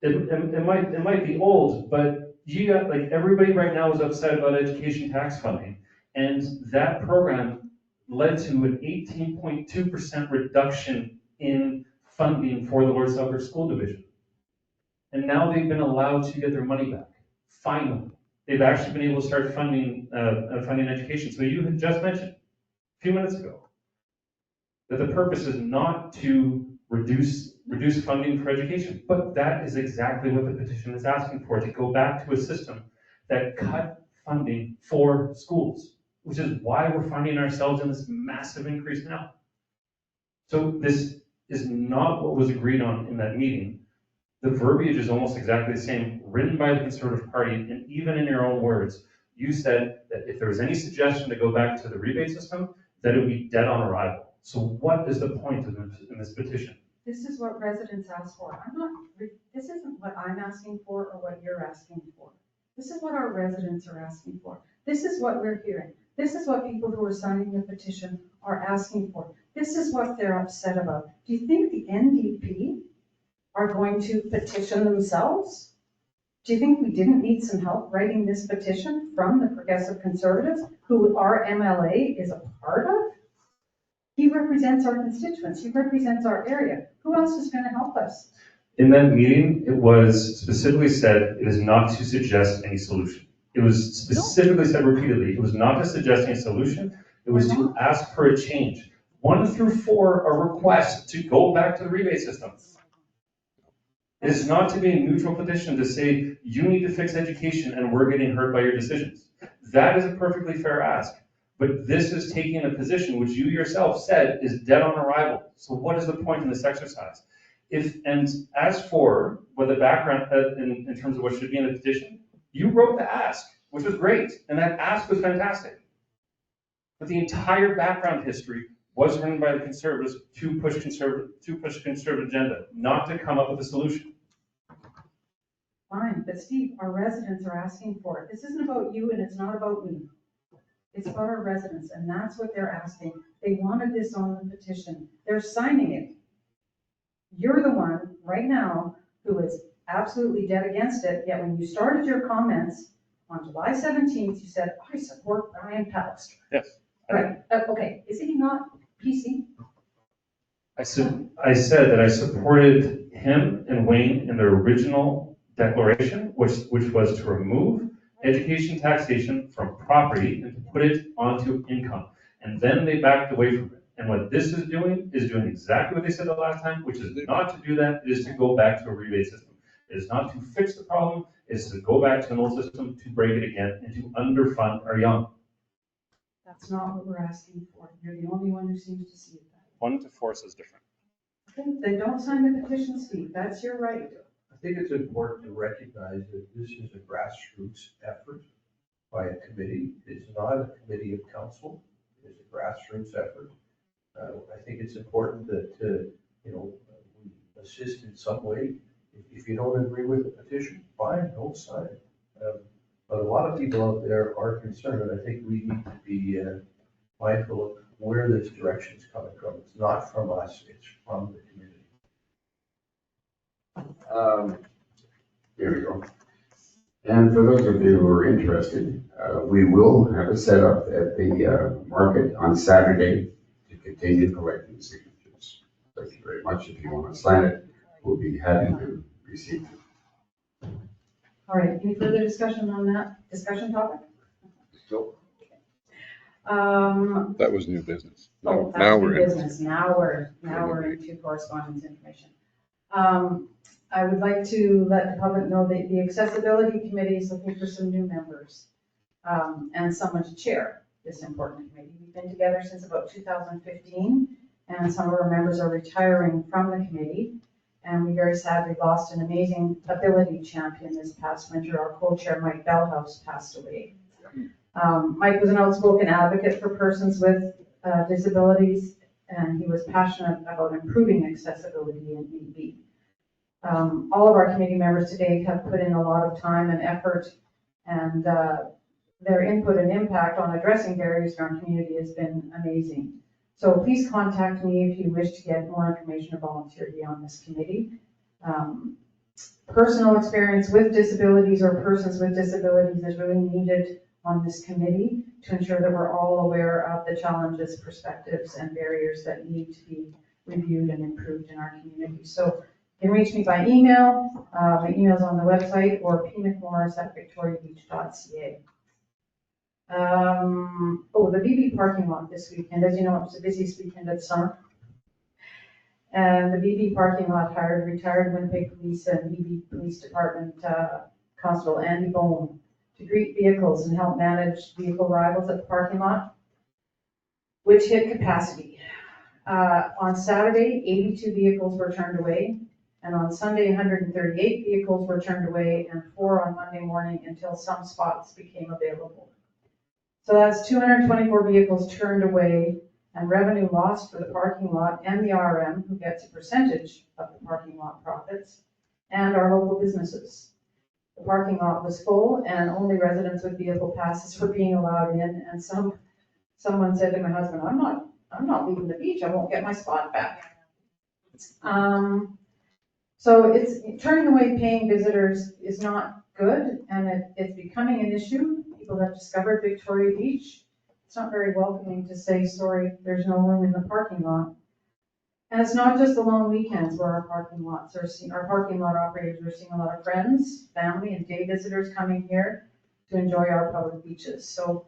it might be old, but you got, like, everybody right now is upset about education tax funding, and that program led to an 18.2% reduction in funding for the Lord Selkirk School Division. And now they've been allowed to get their money back. Finally, they've actually been able to start funding education. So you had just mentioned a few minutes ago that the purpose is not to reduce funding for education, but that is exactly what the petition is asking for, to go back to a system that cut funding for schools, which is why we're finding ourselves in this massive increase now. So this is not what was agreed on in that meeting. The verbiage is almost exactly the same, written by the Conservative Party, and even in your own words, you said that if there was any suggestion to go back to the rebate system, that it would be dead on arrival. So what is the point in this petition? This is what residents ask for. This isn't what I'm asking for or what you're asking for. This is what our residents are asking for. This is what we're hearing. This is what people who are signing the petition are asking for. This is what they're upset about. Do you think the NDP are going to petition themselves? Do you think we didn't need some help writing this petition from the Progressive Conservatives, who our MLA is a part of? He represents our constituents. He represents our area. Who else is going to help us? In that meeting, it was specifically said it is not to suggest any solution. It was specifically said repeatedly, it was not to suggest any solution. It was to ask for a change. 1 through 4 are requests to go back to the rebate system. It is not to be a neutral petition to say, you need to fix education and we're getting hurt by your decisions. That is a perfectly fair ask. But this is taking a position which you yourself said is dead on arrival. So what is the point in this exercise? And as for what the background, in terms of what should be in the petition, You wrote the ask, which was great, and that ask was fantastic. But the entire background history was written by the conservatives to push conservative agenda, not to come up with a solution. Fine, but Steve, our residents are asking for it. This isn't about you and it's not about me. It's about our residents, and that's what they're asking. They wanted this on the petition. They're signing it. You're the one right now who is absolutely dead against it, yet when you started your comments on July 17th, you said, I support Brian Pallister. Yes. Right, okay, is he not PC? I said that I supported him and Wayne in their original declaration, which was to remove education taxation from property and to put it onto income. And then they backed away from it. And what this is doing exactly what they said the last time, which is not to do that, it is to go back to a rebate system. It is not to fix the problem, it is to go back to an old system, to break it again, and to underfund our young. That's not what we're asking for. You're the only one who seems to see it that way. 1 to force is different. Okay, then don't sign the petition, Steve. That's your right. I think it's important to recognize that this is a grassroots effort by a committee. It's not a committee of council. It's a grassroots effort. I think it's important that, we assist in some way. If you don't agree with the petition, fine, don't sign it. But a lot of people out there are concerned, and I think we need to be mindful of where this direction is coming from. It's not from us, it's from the community. Here we go. And for those of you who are interested, we will have a setup at the market on Saturday to continue collecting signatures. Thank you very much. If you want to sign it, we'll be happy to receive it. All right, any further discussion on that discussion topic? So, That was new business. Oh, Now that's we're new in. business. Now we're into correspondence information. I would like to let the public know that the accessibility committee is looking for some new members, and someone to chair this important committee. We've been together since about 2015, and some of our members are retiring from the committee. And we very sadly lost an amazing ability champion this past winter. Our co-chair, Mike Bellhouse, passed away. Mike was an outspoken advocate for persons with disabilities, and he was passionate about improving accessibility in EB. All of our committee members today have put in a lot of time and effort, and their input and impact on addressing barriers in our community has been amazing. So please contact me if you wish to get more information or volunteer to be on this committee. Personal experience with disabilities or persons with disabilities is really needed on this committee to ensure that we're all aware of the challenges, perspectives, and barriers that need to be reviewed and improved in our community. So you can reach me by email. My email's on the website, or pmcmorris@victoriabeach.ca. The BB parking lot this weekend, as you know, it's the busiest weekend of summer. And the BB parking lot hired retired Winnipeg Police and BB Police Department Constable Andy Bone to greet vehicles and help manage vehicle arrivals at the parking lot, which hit capacity. On Saturday, 82 vehicles were turned away, and on Sunday, 138 vehicles were turned away, and 4 on Monday morning until some spots became available. So that's 224 vehicles turned away, and revenue lost for the parking lot and the RM, who gets a percentage of the parking lot profits, and our local businesses. The parking lot was full, and only residents with vehicle passes were being allowed in, and someone said to my husband, I'm not leaving the beach, I won't get my spot back. So it's turning away paying visitors is not good, and it's becoming an issue. People have discovered Victoria Beach. It's not very welcoming to say, sorry, there's no room in the parking lot. And it's not just the long weekends where our parking lot operators are seeing a lot of friends, family, and day visitors coming here to enjoy our public beaches. So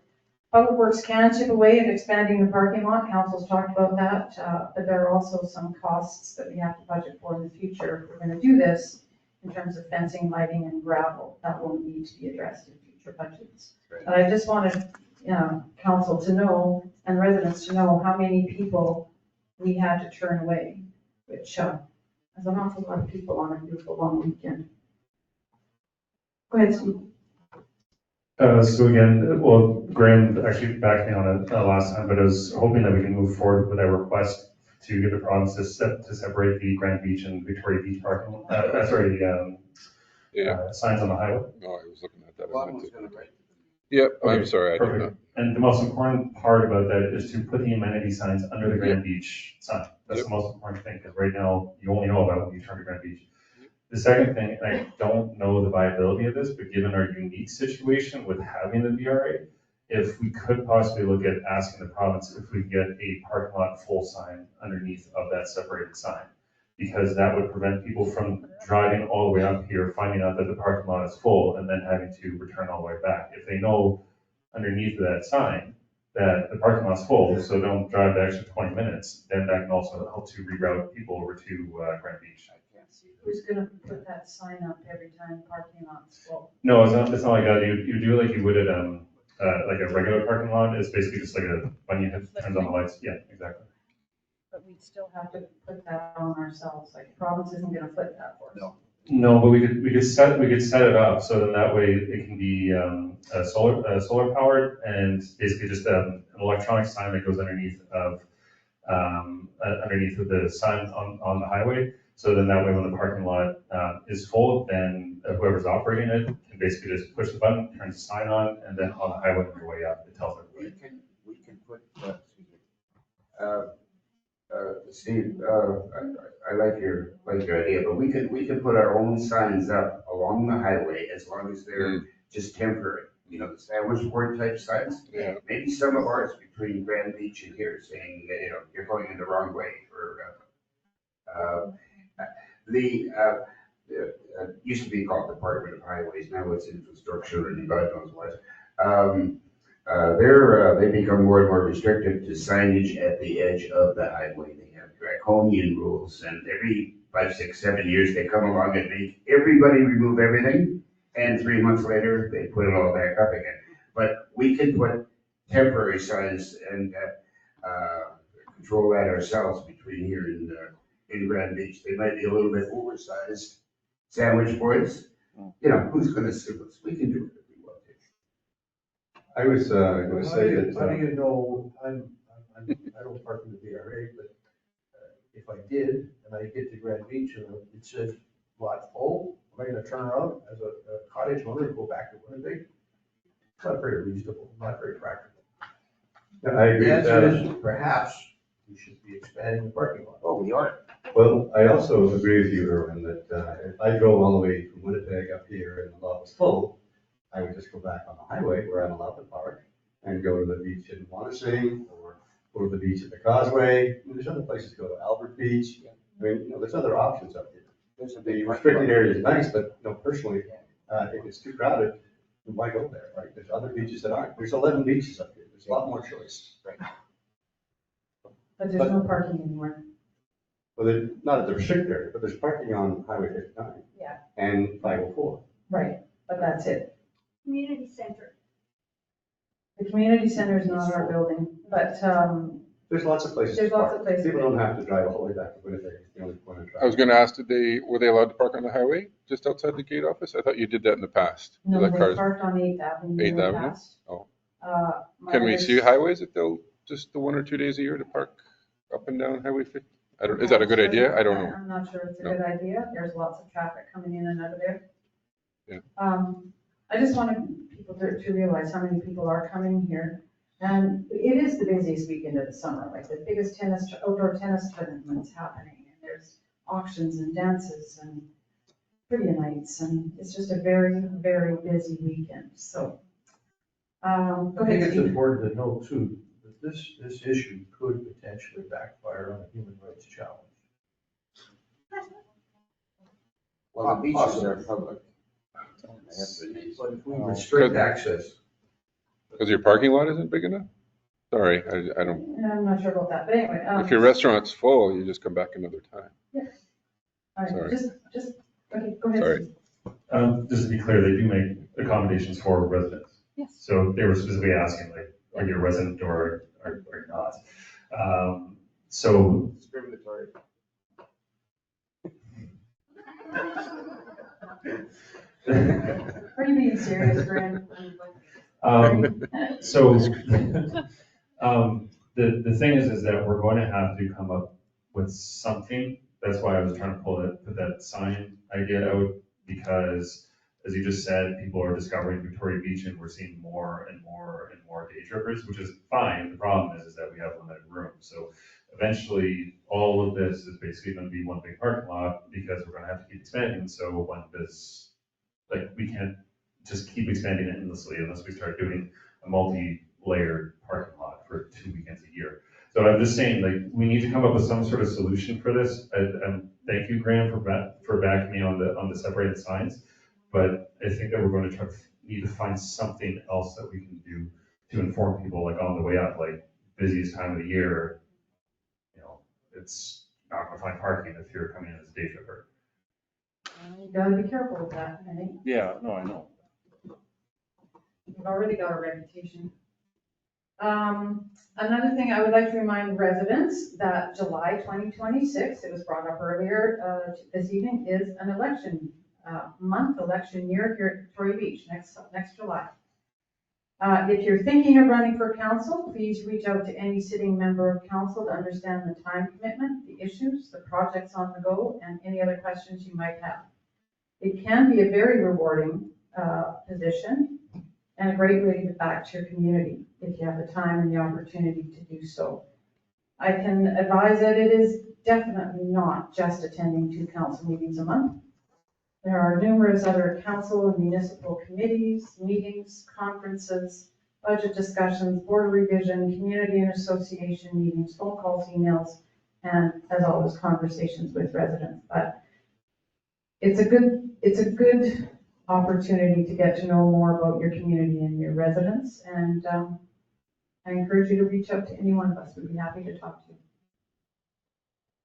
Public Works can chip away at expanding the parking lot. Council's talked about that, but there are also some costs that we have to budget for in the future if we're going to do this in terms of fencing, lighting, and gravel. That will need to be addressed in future budgets. But I just wanted Council to know and residents to know how many people we had to turn away, which is an awful lot of people on a beautiful long weekend. Go ahead, Steve. So again, well, Graham actually backed me on it last time, but I was hoping that we can move forward with our request to get the province to separate the Grand Beach and Victoria Beach parking, signs on the highway. No, I was looking at that. One was gonna break. Yep, I'm Okay, sorry, I did not. Perfect. And the most important part about that is to put the amenity signs under the Grand Beach sign. That's the most important thing, because right now, you only know about it when you turn to Grand Beach. The second thing, and I don't know the viability of this, but given our unique situation with having the VRA, if we could possibly look at asking the province if we get a parking lot full sign underneath of that separated sign. Because that would prevent people from driving all the way up here, finding out that the parking lot is full, and then having to return all the way back. If they know underneath of that sign that the parking lot's full, so don't drive the extra 20 minutes, then that can also help to reroute people over to Grand Beach. Who's gonna put that sign up every time parking lot's full? No, it's not like that. You do like you would at like a regular parking lot. It's basically just like when you turns on the lights. Yeah, exactly. But we'd still have to put that on ourselves, like province isn't gonna flip that for us. No. No, but we could set it up so then that way it can be solar powered and basically just an electronic sign that goes underneath of the sign on the highway. So then that way when the parking lot is full, then whoever's operating it can basically just push the button, turns the sign on, and then on the highway on your way up, it tells everybody. We can put, Steve, I like your idea, but we could put our own signs up along the highway as long as they're just temporary. You know, the sandwich board type signs. Yeah. Maybe some of ours between Grand Beach and here saying that, you're going in the wrong way used to be called Department of Highways, now it's infrastructure and God knows what. They become more and more restrictive to signage at the edge of the highway. They have draconian rules, and every 5, 6, 7 years they come along and make everybody remove everything, and 3 months later they put it all back up again. But we can put temporary signs and control that ourselves between here and in Grand Beach. They might be a little bit oversized sandwich boards. Who's going to sue us? We can do it if we want to. I was going to say that. How do you know, I don't park in the VRA, but if I did, and I get to Grand Beach and it says lot full, am I gonna turn around as a cottage owner and go back to Winnipeg? It's not very reasonable, not very practical. I agree The with answer that. is perhaps we should be expanding the parking lot. Oh, we are. Well, I also agree with you, Erwin, that if I drove all the way from Winnipeg up here and the lot was full, I would just go back on the highway where I'm allowed to park and go to the beach in Wanising or go to the beach at the Causeway. There's other places to go to, Albert Beach. I mean, there's other options up here. The restricted area is nice, but personally, if it's too crowded, why go there, right? There's other beaches that aren't. There's 11 beaches up here. There's a lot more choice. Right. But there's no parking anymore. Well, not at the restricted area, but there's parking on Highway 59. Yeah. And 504. Right, but that's it. Community center. The community center is not our building, but, There's lots of places. There's to lots park. of places. People don't have to drive all the way back to Winnipeg. It's the only point of I was traffic. going to ask, were they allowed to park on the highway just outside the gate office? I thought you did that in the past. no, Let they cars- parked on 8th Avenue in 8th the Avenue? past. Oh. My Can we other- see highways if they'll just the 1 or 2 days a year to park up and down Highway 50? Is that a good idea? I don't know. I'm not sure it's a No. good idea. There's lots of traffic coming in and out of there. Yeah. I just wanted people to realize how many people are coming here. And it is the busiest weekend of the summer, like the biggest outdoor tennis tournaments happening. And there's auctions and dances and trivia nights, and it's just a very, very busy weekend. So, go I think ahead, it's Steve. important to note too, that this issue could potentially backfire on a human rights challenge. Well, the beaches are public. But if we restrict access, Because your parking lot isn't big enough? Sorry, I don't. I'm not sure about that, but anyway. If your restaurant's full, you just come back another time. All right, Sorry. just, okay, go ahead. Sorry. Steve. Just to be clear, they do make accommodations for residents. Yes. So they were specifically asking, like, are you a resident or not? So Discriminatory. Are you being serious, Graham? So, the thing is that we're going to have to come up with something. That's why I was trying to put that sign idea out, because as you just said, people are discovering Victoria Beach and we're seeing more and more and more day trippers, which is fine. The problem is that we have limited room. So eventually, all of this is basically going to be one big parking lot because we're going to have to keep expanding. So when this, like, we can't just keep expanding it endlessly unless we start doing a multi-layered parking lot for 2 weekends a year. So I'm just saying, like, we need to come up with some sort of solution for this. And thank you, Graham, for backing me on the separated signs. But I think that we're going to need to find something else that we can do to inform people, like on the way up, like busiest time of the year, you know, it's not going to find parking if you're coming in as a day tripper. You gotta be careful with that, I think. Yeah, no, I know. We've already got a reputation. Another thing I would like to remind residents that July 2026, it was brought up earlier this evening, is an election month, election year here at Victoria Beach next July. If you're thinking of running for council, please reach out to any sitting member of council to understand the time commitment, the issues, the projects on the go, and any other questions you might have. It can be a very rewarding position and a great way to give back to your community if you have the time and the opportunity to do so. I can advise that it is definitely not just attending 2 council meetings a month. There are numerous other council and municipal committees, meetings, conferences, budget discussions, board revision, community and association meetings, phone calls, emails, and as always, conversations with residents. But it's a good opportunity to get to know more about your community and your residents. And I encourage you to reach out to any one of us. We'd be happy to talk to you.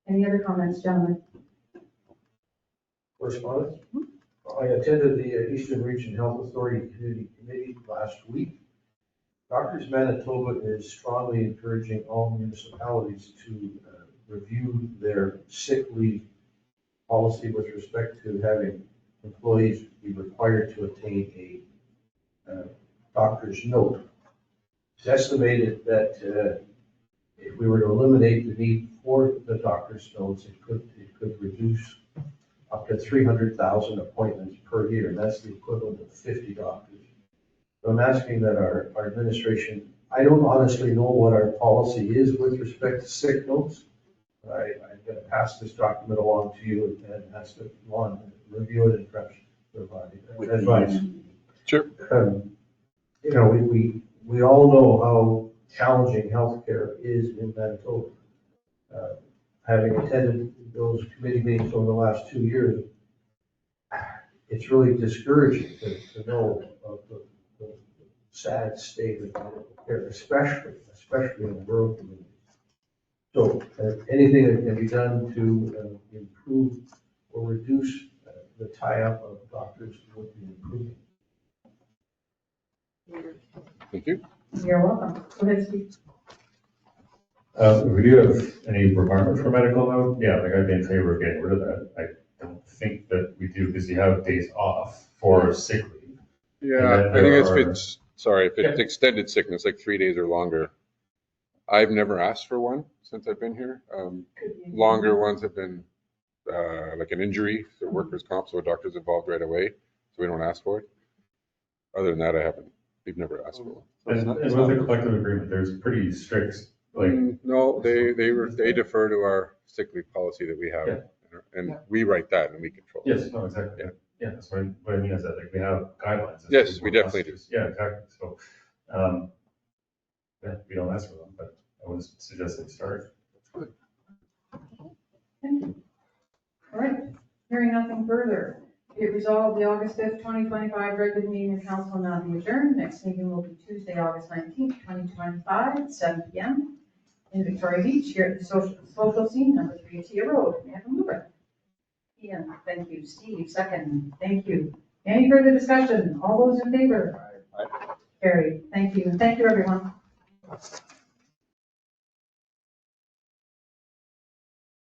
Any other comments, gentlemen? Correspondence? I attended the Eastern Region Health Authority Community Committee last week. Doctors Manitoba is strongly encouraging all municipalities to review their sick leave policy with respect to having employees be required to obtain a doctor's note. It's estimated that if we were to eliminate the need for the doctor's notes, it could reduce up to 300,000 appointments per year, and that's the equivalent of 50 doctors. So I'm asking that our administration, I don't honestly know what our policy is with respect to sick notes. I'm going to pass this document along to you and ask that Lon review it and perhaps provide advice. Sure. You know, we all know how challenging healthcare is in Manitoba. Having attended those committee meetings over the last 2 years, it's really discouraging to know of the sad state of medical care, especially in rural communities. So anything that can be done to improve or reduce the tie-up of doctors would be improving. Thank you. You're welcome. Go ahead, Steve. If we do have any requirement for medical note, yeah, like I'd be in favor of getting rid of that. I don't think that we do, because you have days off for sick leave. Yeah, I think if it's extended sickness, like 3 days or longer. I've never asked for one since I've been here. Longer ones have been like an injury, so workers' comp, so a doctor's involved right away, so we don't ask for it. Other than that, we've never asked for one. And with the collective agreement, there's pretty strict, like. No, they defer to our sick leave policy that we have, and we write that and we control it. Yes, no, exactly. Yeah, that's what I mean is that, like, we have guidelines. Yes, we definitely do. Yeah, exactly. So, yeah, we don't ask for them, but I would suggest they start. Thank you. All right, hearing nothing further. Be it resolved, the August 5th, 2025 regular meeting of council now be adjourned. Next meeting will be Tuesday, August 19th, 2025 at 7 p.m. in Victoria Beach here at the social scene, number 3 Ateah Road. May I have a mover? Ian, thank you. Steve, second. Thank you. Any further discussion? All those in favor? Carried. Thank you. And thank you, everyone.